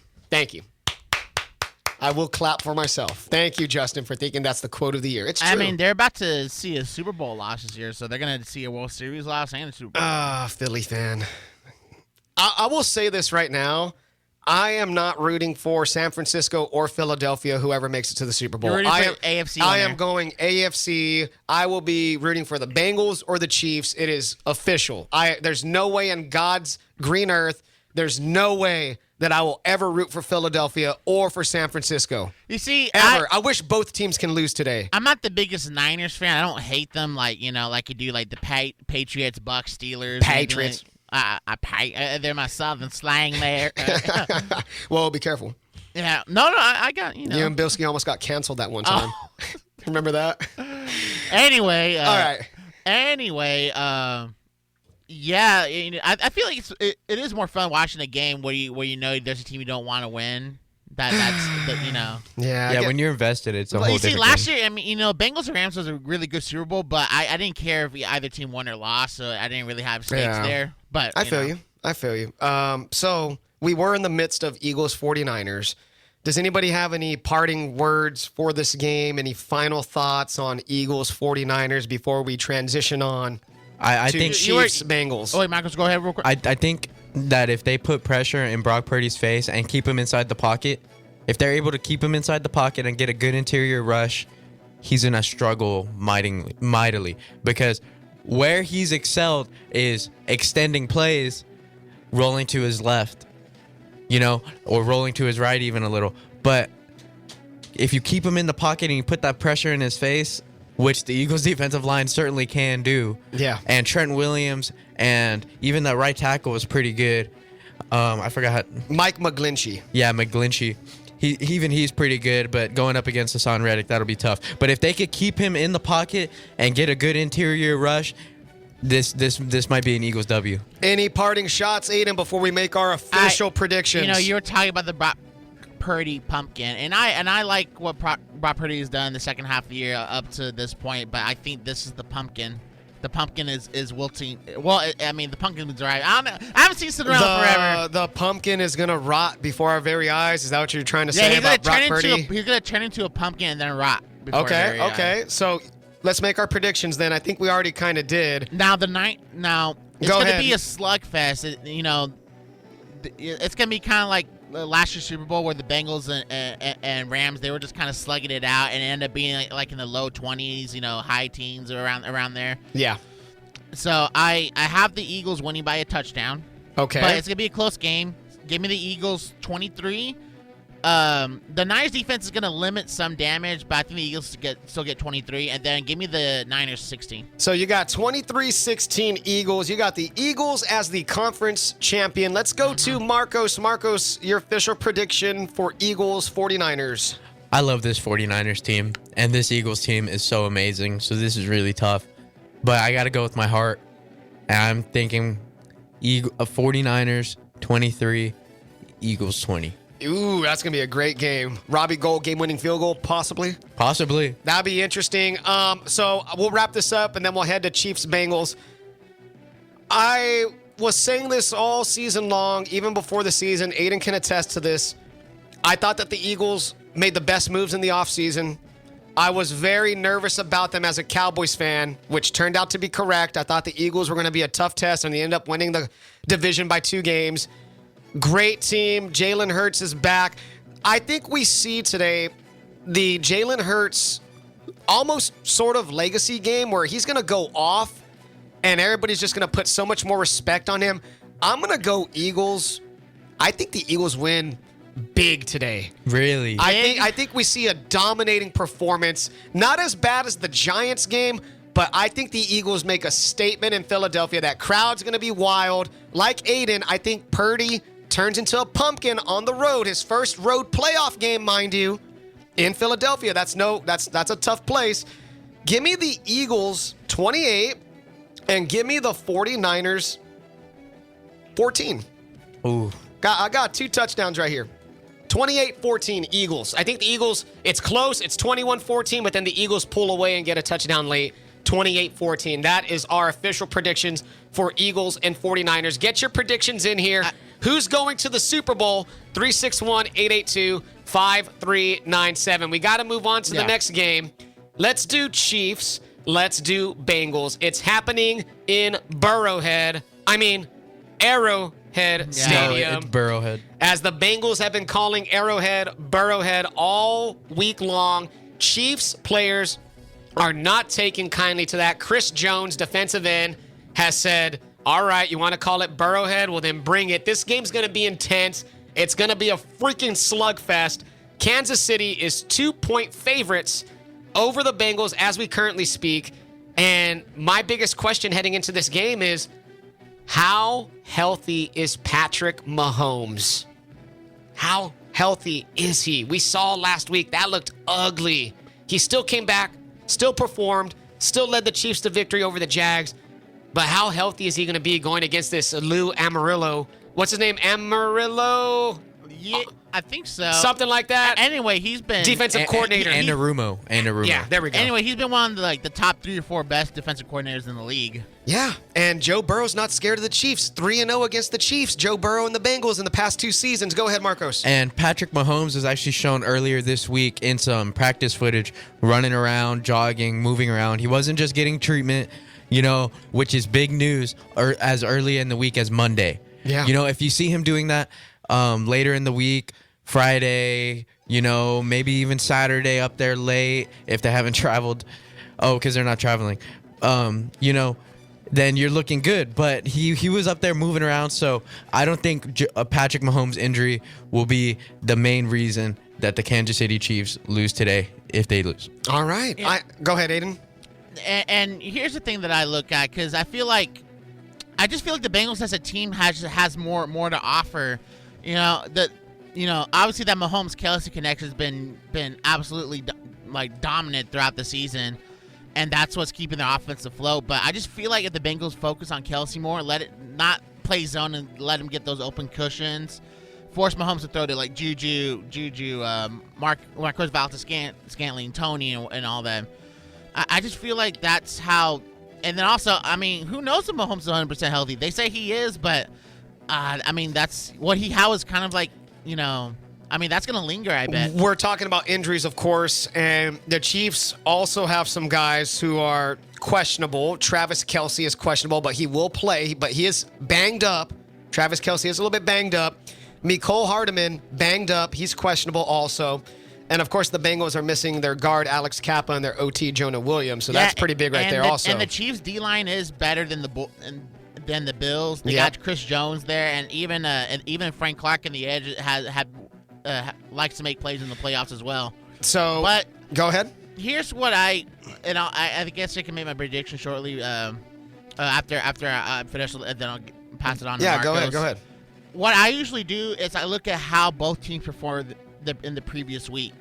I will clap for myself. Thank you, Justin, for thinking that's the quote of the year. It's true. I mean, they're about to see a Super Bowl loss this year, so they're going to see a World Series loss and a Super Bowl. Philly fan. I will say this right now. I am not rooting for San Francisco or Philadelphia, whoever makes it to the Super Bowl. You're rooting for AFC. I am going AFC. I will be rooting for the Bengals or the Chiefs. It is official. There's no way in God's green earth, there's no way that I will ever root for Philadelphia or for San Francisco. You see, ever. I wish both teams can lose today. I'm not the biggest Niners fan. I don't hate them like you do like the Patriots, Bucks, Steelers. Patriots. They're my southern slang there. Well, be careful. Yeah. No, I got, You and Bilski almost got canceled that one time. Remember that? Anyway. All right. Anyway, yeah, I feel like it is more fun watching a game where you know there's a team you don't want to win. Yeah. When you're invested, it's a whole You different see, last game. year, I mean, Bengals Rams was a really good Super Bowl, but I didn't care if either team won or lost, so I didn't really have stakes there. But I feel you. I feel you. So we were in the midst of Eagles 49ers. Does anybody have any parting words for this game? Any final thoughts on Eagles 49ers before we transition on I to think Chiefs Bengals? Oh, wait, Marcus, go ahead real quick. I think that if they put pressure in Brock Purdy's face and keep him inside the pocket, if they're able to keep him inside the pocket and get a good interior rush, he's going to struggle mightily because where he's excelled is extending plays, rolling to his left, or rolling to his right even a little. But if you keep him in the pocket and you put that pressure in his face, which the Eagles defensive line certainly can do. Yeah. And Trent Williams and even that right tackle was pretty good. I forgot. Mike McGlinchey. Yeah, McGlinchey. He's pretty good, but going up against Hassan Reddick, that'll be tough. But if they could keep him in the pocket and get a good interior rush, this might be an Eagles W. Any parting shots, Aiden, before we make our official predictions? You were talking about the Brock Purdy pumpkin, and I like what Brock Purdy has done the second half of the year up to this point, but I think this is the pumpkin. The pumpkin is wilting. Well, the pumpkin was dry. I don't know. I haven't seen it around forever. The pumpkin is going to rot before our very eyes. Is that what you're trying to say he's about Brock gonna Purdy? he's going to turn into a pumpkin and then rot. Before our very eyes. Okay. So let's make our predictions then. I think we already kind of did. Now it's going to be a slugfest. It's going to be kind of like last year's Super Bowl where the Bengals and Rams, they were just kind of slugging it out and it ended up being like in the low 20s, high teens or around there. Yeah. So I have the Eagles winning by a touchdown. Okay. But it's going to be a close game. Give me the Eagles 23. The Niners defense is going to limit some damage, but I think the Eagles still get 23. And then give me the Niners 16. So you got 23-16 Eagles. You got the Eagles as the conference champion. Let's go to Marcos. Marcos, your official prediction for Eagles 49ers. I love this 49ers team, and this Eagles team is so amazing, so this is really tough. But I got to go with my heart, and I'm thinking 49ers 23, Eagles 20. Ooh, that's going to be a great game. Robbie Gold, game-winning field goal, possibly? Possibly. That'd be interesting. So we'll wrap this up, and then we'll head to Chiefs-Bengals. I was saying this all season long, even before the season. Aiden can attest to this. I thought that the Eagles made the best moves in the offseason. I was very nervous about them as a Cowboys fan, which turned out to be correct. I thought the Eagles were going to be a tough test, and they ended up winning the division by 2 games. Great team. Jalen Hurts is back. I think we see today the Jalen Hurts almost sort of legacy game where he's going to go off and everybody's just going to put so much more respect on him. I'm going to go Eagles. I think the Eagles win big today. Really? I think we see a dominating performance. Not as bad as the Giants game, but I think the Eagles make a statement in Philadelphia. That crowd's going to be wild. Like Aiden, I think Purdy turns into a pumpkin on the road. His first road playoff game, mind you, in Philadelphia. That's a tough place. Give me the Eagles 28 and give me the 49ers 14. Ooh. I got 2 touchdowns right here. 28-14 Eagles. I think the Eagles, it's close. It's 21-14, but then the Eagles pull away and get a touchdown late. 28-14. That is our official predictions for Eagles and 49ers. Get your predictions in here. Who's going to the Super Bowl? 361-882-5397. We got to move on to the next game. Let's do Chiefs. Let's do Bengals. It's happening in Arrowhead Stadium. No, it's Burrowhead. As the Bengals have been calling Arrowhead Burrowhead all week long. Chiefs players are not taking kindly to that. Chris Jones, defensive end, has said, all right, you want to call it Burrowhead? Well, then bring it. This game's going to be intense. It's going to be a freaking slugfest. Kansas City is 2-point favorites over the Bengals as we currently speak. And my biggest question heading into this game is, how healthy is Patrick Mahomes? How healthy is he? We saw last week that looked ugly. He still came back, still performed, still led the Chiefs to victory over the Jags. But how healthy is he going to be going against this Lou Amarillo? What's his name? Amarillo? Yeah. I think so. Something like that. Anyway, he's been Defensive coordinator. And Arumo. Yeah, there we go. Anyway, he's been one of the top 3 or 4 best defensive coordinators in the league. Yeah, and Joe Burrow's not scared of the Chiefs. 3-0 against the Chiefs. Joe Burrow and the Bengals in the past 2 seasons. Go ahead, Marcos. And Patrick Mahomes was actually shown earlier this week in some practice footage, running around, jogging, moving around. He wasn't just getting treatment, which is big news as early in the week as Monday. Yeah. If you see him doing that later in the week, Friday, maybe even Saturday up there late if they haven't traveled. Oh, because they're not traveling. Then you're looking good. But he was up there moving around, so I don't think Patrick Mahomes' injury will be the main reason that the Kansas City Chiefs lose today if they lose. All right. Yeah. Go ahead, Adin. And here's the thing that I look at, because I just feel like the Bengals as a team has more to offer. Obviously that Mahomes-Kelsey connection has been absolutely dominant throughout the season, and that's what's keeping their offense afloat. But I just feel like if the Bengals focus on Kelsey more, let it not play zone and let him get those open cushions, force Mahomes to throw to Juju, Marcos Valdes-Scantling, Tony, and all them. I just feel like that's how. And then also, who knows if Mahomes is 100% healthy? They say he is, but that's how is kind of that's going to linger, I bet. We're talking about injuries, of course, and the Chiefs also have some guys who are questionable. Travis Kelce is questionable, but he will play, but he is banged up. Travis Kelce is a little bit banged up. Mecole Hardman, banged up. He's questionable also. And, of course, the Bengals are missing their guard, Alex Kappa, and their OT, Jonah Williams. So that's pretty big right there also. And the Chiefs' D-line is better than the Bills. They got Chris Jones there, and even Frank Clark in the edge likes to make plays in the playoffs as well. So, but go ahead. Here's what I guess I can make my prediction shortly after I finish, and then I'll pass it on to Marcos. Yeah, go ahead. What I usually do is I look at how both teams performed in the previous week,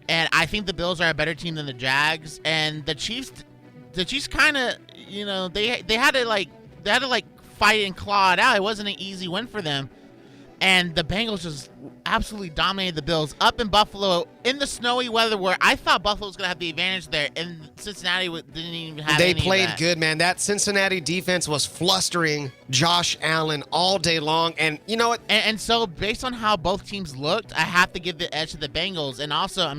and I think the Bills are a better team than the Jags, and the Chiefs kind of they had to fight and claw it out. It wasn't an easy win for them, and the Bengals just absolutely dominated the Bills up in Buffalo in the snowy weather, where I thought Buffalo was going to have the advantage there, and Cincinnati didn't even have any of that. They played good, man. That Cincinnati defense was flustering Josh Allen all day long, and you know what? And so based on how both teams looked, I have to give the edge to the Bengals. And also,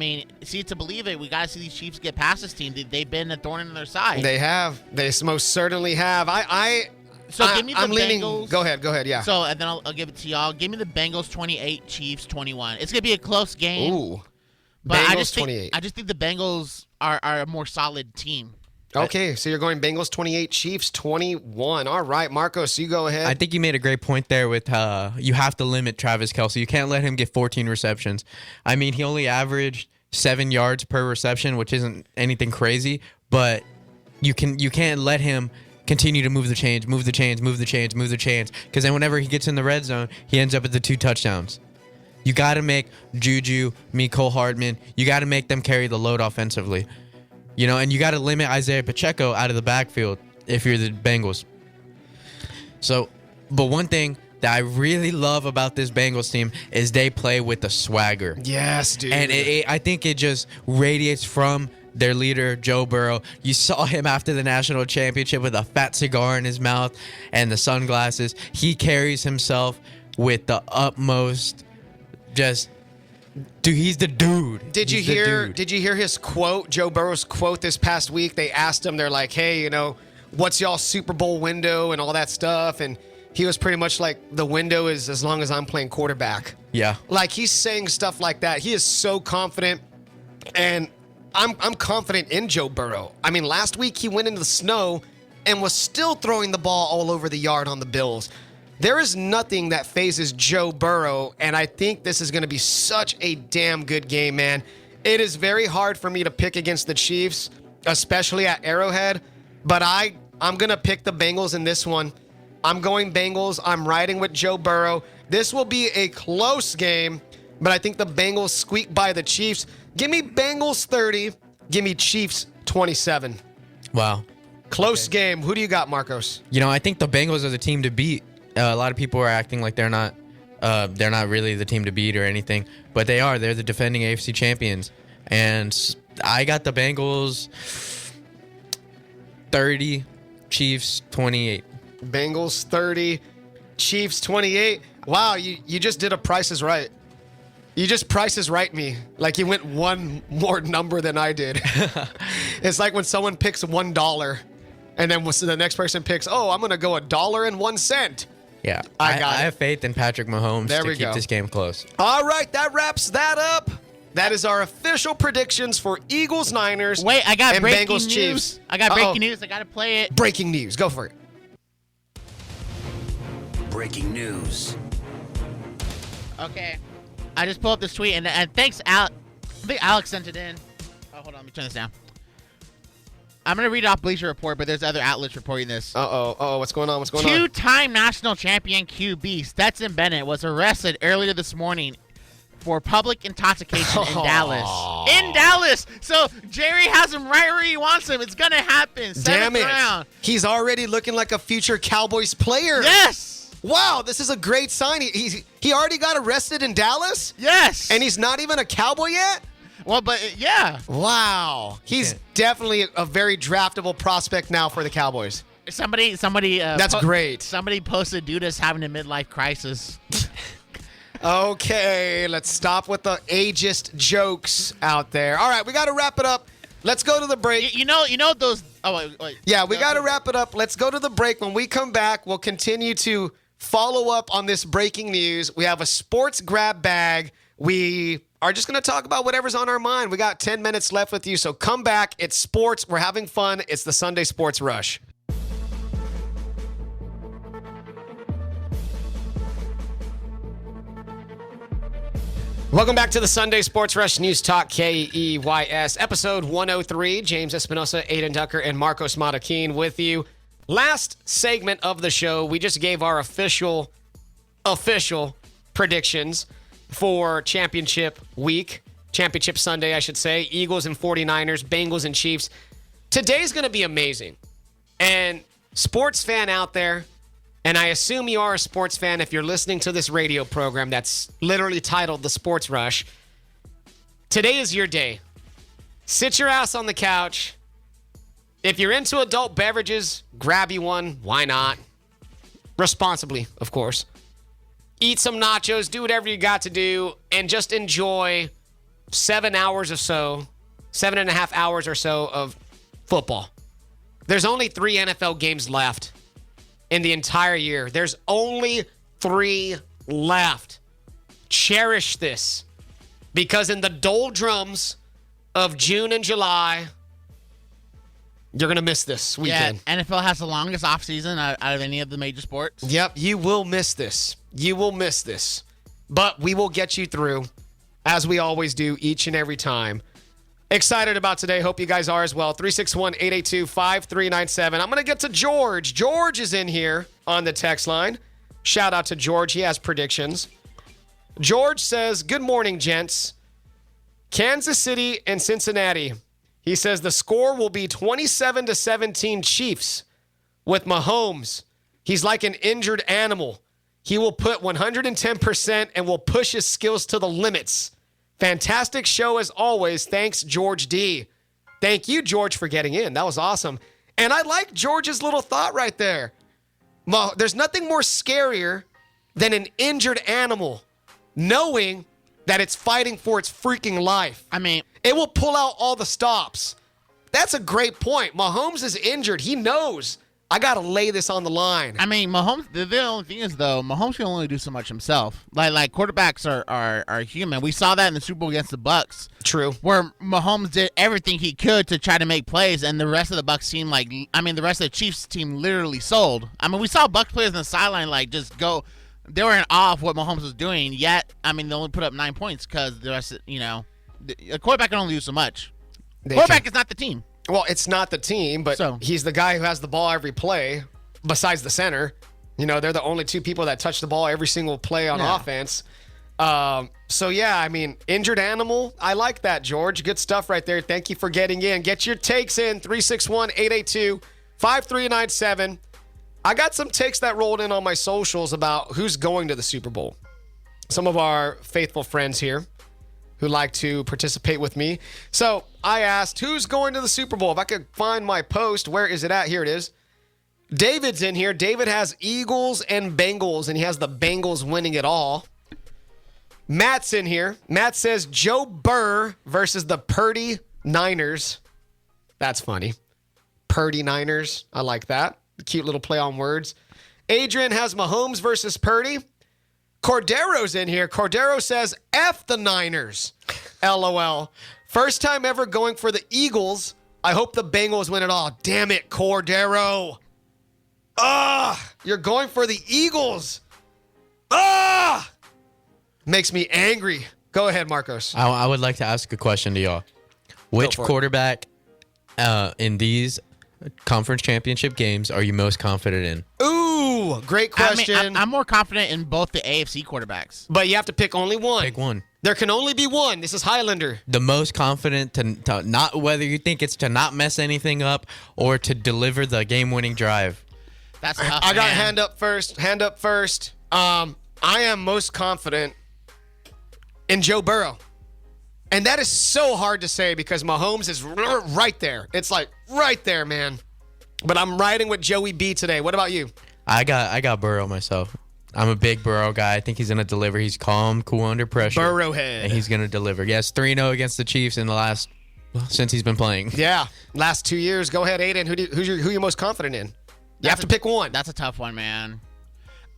see to believe it, we got to see these Chiefs get past this team. They've been a thorn in their side. They have. They most certainly have. Give me the Bengals. Go ahead, yeah. So, and then I'll give it to y'all. Give me the Bengals 28, Chiefs 21. It's going to be a close game. Ooh. But Bengals 28. I just think the Bengals are a more solid team. Okay, so you're going Bengals 28, Chiefs 21. All right, Marcos, you go ahead. I think you made a great point there with you have to limit Travis Kelce. You can't let him get 14 receptions. He only averaged 7 yards per reception, which isn't anything crazy, but you can't let him continue to move the chains, because then whenever he gets in the red zone, he ends up at the 2 touchdowns. You got to make Juju, Mecole Hardman, you got to make them carry the load offensively. And you got to limit Isaiah Pacheco out of the backfield if you're the Bengals. So, but one thing that I really love about this Bengals team is they play with the swagger. Yes, dude. And I think it just radiates from their leader, Joe Burrow. You saw him after the national championship with a fat cigar in his mouth and the sunglasses. He carries himself with the utmost dude, he's the dude. Did you hear his quote, Joe Burrow's quote this past week? They asked him, they're like, hey, what's y'all Super Bowl window and all that stuff? And he was pretty much like, the window is as long as I'm playing quarterback. Yeah. He's saying stuff like that. He is so confident, and I'm confident in Joe Burrow. Last week he went into the snow and was still throwing the ball all over the yard on the Bills. There is nothing that phases Joe Burrow, and I think this is going to be such a damn good game, man. It is very hard for me to pick against the Chiefs, especially at Arrowhead, but I'm going to pick the Bengals in this one. I'm going Bengals. I'm riding with Joe Burrow. This will be a close game, but I think the Bengals squeak by the Chiefs. Give me Bengals 30. Give me Chiefs 27. Wow. Close game. Who do you got, Marcos? I think the Bengals are the team to beat. A lot of people are acting like they're not They're not really the team to beat or anything, but they are. They're the defending AFC champions. And I got the Bengals 30, Chiefs 28. Bengals 30, Chiefs 28. Wow, you just did a Price is Right. You just Price is Right me. Like you went one more number than I did. It's like when someone picks $1 and then the next person picks, I'm going to go $1.01. Yeah, I have faith in Patrick Mahomes to keep this game close. All right, that wraps that up. That is our official predictions for Eagles, Niners. Wait, I got and breaking Bengals, news. Chiefs. I got breaking news. I got to play it. Breaking news. Go for it. Breaking news. Okay. I just pulled up this tweet, and thanks, I think Alex sent it in. Oh, hold on. Let me turn this down. I'm going to read off Bleacher Report, but there's other outlets reporting this. Uh-oh. What's going on? Two-time national champion QB Stetson Bennett was arrested earlier this morning for public intoxication in Dallas. In Dallas! So Jerry has him right where he wants him. It's going to happen. Damn it. Round. He's already looking like a future Cowboys player. Yes! Wow, this is a great sign. He already got arrested in Dallas? Yes! And he's not even a Cowboy yet? Well, but yeah. Wow. He's definitely a very draftable prospect now for the Cowboys. Somebody. That's great. Somebody posted Dudas having a midlife crisis. Okay, let's stop with the ageist jokes out there. All right, we got to wrap it up. Let's go to the break. You know those. Oh wait. Yeah, we got to wrap it up. Let's go to the break. When we come back, we'll continue to follow up on this breaking news. We have a sports grab bag. We are just going to talk about whatever's on our mind. We got 10 minutes left with you, so come back. It's sports. We're having fun. It's the Sunday Sports Rush. Welcome back to the Sunday Sports Rush News Talk KEYS, episode 103. James Espinosa, Adin Ducker, and Marcos Marroquinn with you. Last segment of the show, we just gave our official predictions for championship week, championship Sunday, I should say. Eagles and 49ers, Bengals and Chiefs. Today's going to be amazing. And sports fan out there, and I assume you are a sports fan if you're listening to this radio program that's literally titled The Sports Rush. Today is your day. Sit your ass on the couch. If you're into adult beverages, grab you one. Why not? Responsibly, of course. Eat some nachos, do whatever you got to do, and just enjoy 7 hours or so, 7.5 hours or so of football. There's only 3 NFL games left in the entire year. There's only 3 left. Cherish this, because in the doldrums of June and July, you're going to miss this weekend. Yeah, NFL has the longest offseason out of any of the major sports. Yep, you will miss this. You will miss this. But we will get you through, as we always do each and every time. Excited about today. Hope you guys are as well. 361-882-5397. I'm going to get to George. George is in here on the text line. Shout out to George. He has predictions. George says, good morning, gents. Kansas City and Cincinnati. He says the score will be 27-17 Chiefs with Mahomes. He's like an injured animal. He will put 110% and will push his skills to the limits. Fantastic show as always. Thanks, George D. Thank you, George, for getting in. That was awesome. And I like George's little thought right there. There's nothing more scarier than an injured animal knowing that it's fighting for its freaking life. I mean, it will pull out all the stops. That's a great point. Mahomes is injured. He knows, I got to lay this on the line. I mean, Mahomes, the only thing is, though, Mahomes can only do so much himself. Like quarterbacks are human. We saw that in the Super Bowl against the Bucks. True. Where Mahomes did everything he could to try to make plays, and the rest of the Bucks team, the rest of the Chiefs team literally sold. I mean, we saw Bucks players on the sideline, just go. They were in awe of what Mahomes was doing, yet, they only put up 9 points because the rest, a quarterback can only do so much. Quarterback is not the team. Well, it's not the team, but he's the guy who has the ball every play, besides the center. They're the only 2 people that touch the ball every single play on offense. Injured animal. I like that, George. Good stuff right there. Thank you for getting in. Get your takes in, 361-882-5397. I got some takes that rolled in on my socials about who's going to the Super Bowl. some of our faithful friends here who like to participate with me. So I asked, who's going to the Super Bowl? If I could find my post, where is it at? Here it is. David's in here. David has Eagles and Bengals, and he has the Bengals winning it all. Matt's in here. Matt says Joe Burr versus the Purdy Niners. That's funny. Purdy Niners. I like that. Cute little play on words. Adrian has Mahomes versus Purdy. Cordero's in here. Cordero says F the Niners. LOL. First time ever going for the Eagles. I hope the Bengals win it all. Damn it, Cordero. You're going for the Eagles. Makes me angry. Go ahead, Marcos. I would like to ask a question to y'all. Which quarterback in these conference championship games are you most confident in? Ooh, great question. I mean, I'm more confident in both the AFC quarterbacks. But you have to pick only one. Pick one. There can only be one. This is Highlander. The most confident to not, whether you think it's to not mess anything up or to deliver the game-winning drive. That's tough, I got man. hand up first. I am most confident in Joe Burrow. And that is so hard to say because Mahomes is right there. It's like right there, man. But I'm riding with Joey B today. What about you? I got Burrow myself. I'm a big Burrow guy. I think he's going to deliver. He's calm, cool under pressure. Burrowhead. And he's going to deliver. Yes, 3-0 against the Chiefs in the last, since he's been playing. Yeah, last 2 years. Go ahead, Aiden. Who you most confident in? You have to pick one. That's a tough one, man.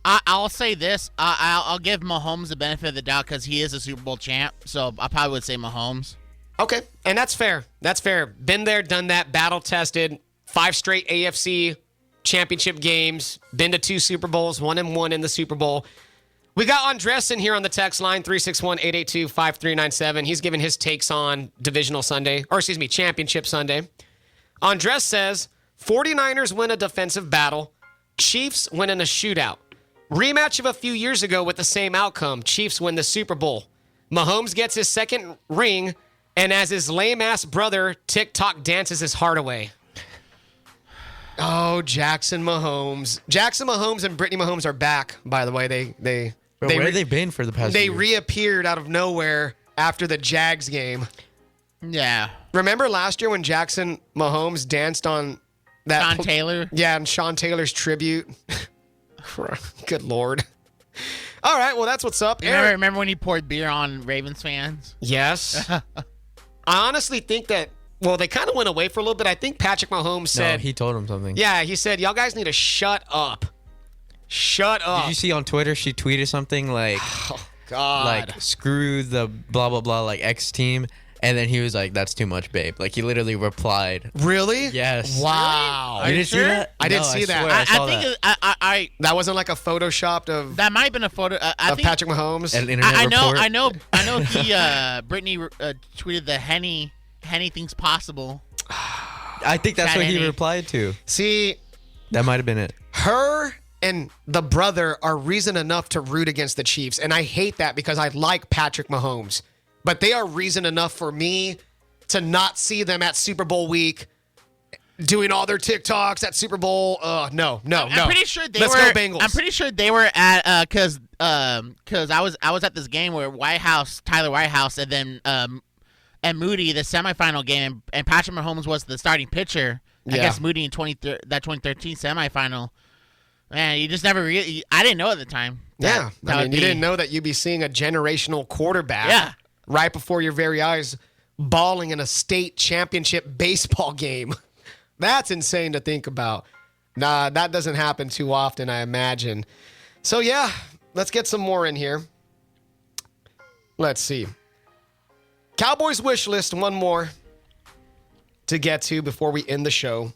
I'll say this. I'll give Mahomes the benefit of the doubt because he is a Super Bowl champ. So I probably would say Mahomes. Okay, and that's fair. That's fair. Been there, done that, battle tested. 5 straight AFC championship games. Been to 2 Super Bowls, 1-1 in the Super Bowl. We got Andres in here on the text line, 361-882-5397. He's giving his takes on Championship Sunday. Andres says, 49ers win a defensive battle. Chiefs win in a shootout. Rematch of a few years ago with the same outcome. Chiefs win the Super Bowl. Mahomes gets his second ring, and as his lame-ass brother TikTok dances his heart away. Oh, Jackson Mahomes. Jackson Mahomes and Brittany Mahomes are back, by the way. Where have they been for the past They year? reappeared out of nowhere after the Jags game. Yeah. Remember last year when Jackson Mahomes danced on that Sean Taylor? Yeah, and Sean Taylor's tribute. Good Lord. All right, well, that's what's up. Remember when he poured beer on Ravens fans? Yes. I honestly think that, well, they kind of went away for a little bit. I think Patrick Mahomes said. No, he told him something. Yeah, he said, y'all guys need to shut up. Shut up. Did you see on Twitter she tweeted something like, Oh, God. like screw the blah, blah, blah, like X team. And then he was like, that's too much, babe. Like, he literally replied. Really? Yes. Wow. You didn't see that? I didn't No, see that. swear, I saw I think that. That wasn't like a photoshopped of that might have been a photo. I think Patrick Mahomes. An internet report. I know. He Brittany tweeted the Henny things possible. I think that's Chad what he Henne. replied to. See, That might have been it. her and the brother are reason enough to root against the Chiefs. And I hate that because I like Patrick Mahomes. But they are reason enough for me to not see them at Super Bowl week doing all their TikToks at Super Bowl. No. I'm pretty sure they Let's were. go Bengals. I'm pretty sure they were at because I was at this game where Tyler Whitehouse, and then and Moody, the semifinal game, and Patrick Mahomes was the starting pitcher. I Yeah. guess Moody in 2013 semifinal. Man, you just never really. I didn't know at the time. Yeah. that I would mean, you be- didn't know that you'd be seeing a generational quarterback Yeah. right before your very eyes balling in a state championship baseball game. That's insane to think about. Nah, that doesn't happen too often, I imagine. So, yeah, let's get some more in here. Let's see. Cowboys wish list, one more to get to before we end the show.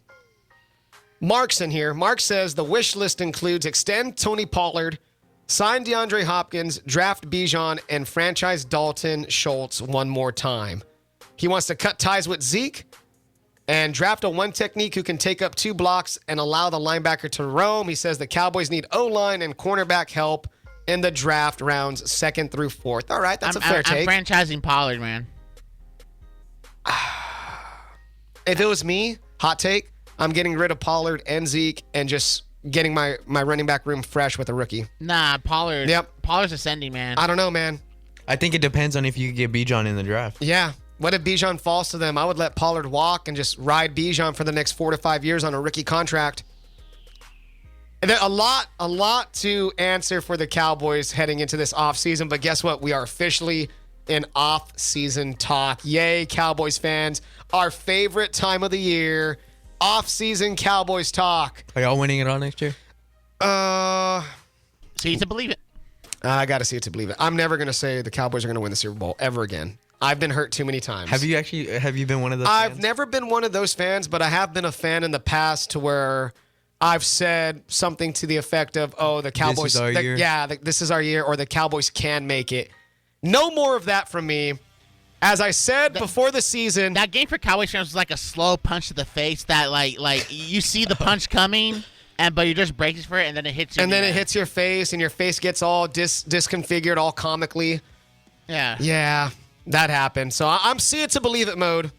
Mark's in here. Mark says the wish list includes extend Tony Pollard, sign DeAndre Hopkins, draft Bijan, and franchise Dalton Schultz one more time. He wants to cut ties with Zeke and draft a one technique who can take up 2 blocks and allow the linebacker to roam. He says the Cowboys need O-line and cornerback help in the draft rounds 2nd through 4th. All right, that's a fair take. I'm franchising Pollard, man. If it was me, hot take, I'm getting rid of Pollard and Zeke and just getting my running back room fresh with a rookie. Nah, Pollard. Yep. Pollard's ascending, man. I don't know, man. I think it depends on if you get Bijan in the draft. Yeah. What if Bijan falls to them? I would let Pollard walk and just ride Bijan for the next 4 to 5 years on a rookie contract. And a lot to answer for the Cowboys heading into this offseason. But guess what? We are officially in off-season talk. Yay, Cowboys fans. Our favorite time of the year. Off-season Cowboys talk. Are y'all winning it all next year? See to believe it. I got to see it to believe it. I'm never going to say the Cowboys are going to win the Super Bowl ever again. I've been hurt too many times. Have you been one of those I've fans? never been one of those fans, but I have been a fan in the past to where I've said something to the effect of, oh, the Cowboys. This is our year. Yeah, this is our year, or the Cowboys can make it. No more of that from me. As I said before the season. That game for Cowboys fans was like a slow punch to the face that like you see the punch coming, but you're just bracing for it, and then it hits you. And then it hits your face, and your face gets all disconfigured, all comically. Yeah. Yeah, that happened. So I'm see it to believe it mode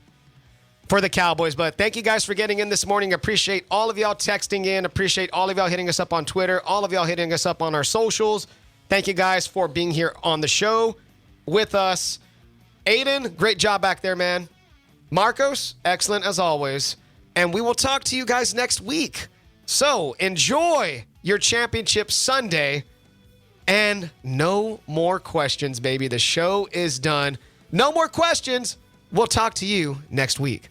for the Cowboys. But thank you guys for getting in this morning. Appreciate all of y'all texting in. Appreciate all of y'all hitting us up on Twitter. All of y'all hitting us up on our socials. Thank you guys for being here on the show with us. Adin, great job back there, man. Marcos, excellent as always. And we will talk to you guys next week. So enjoy your championship Sunday. And no more questions, baby. The show is done. No more questions. We'll talk to you next week.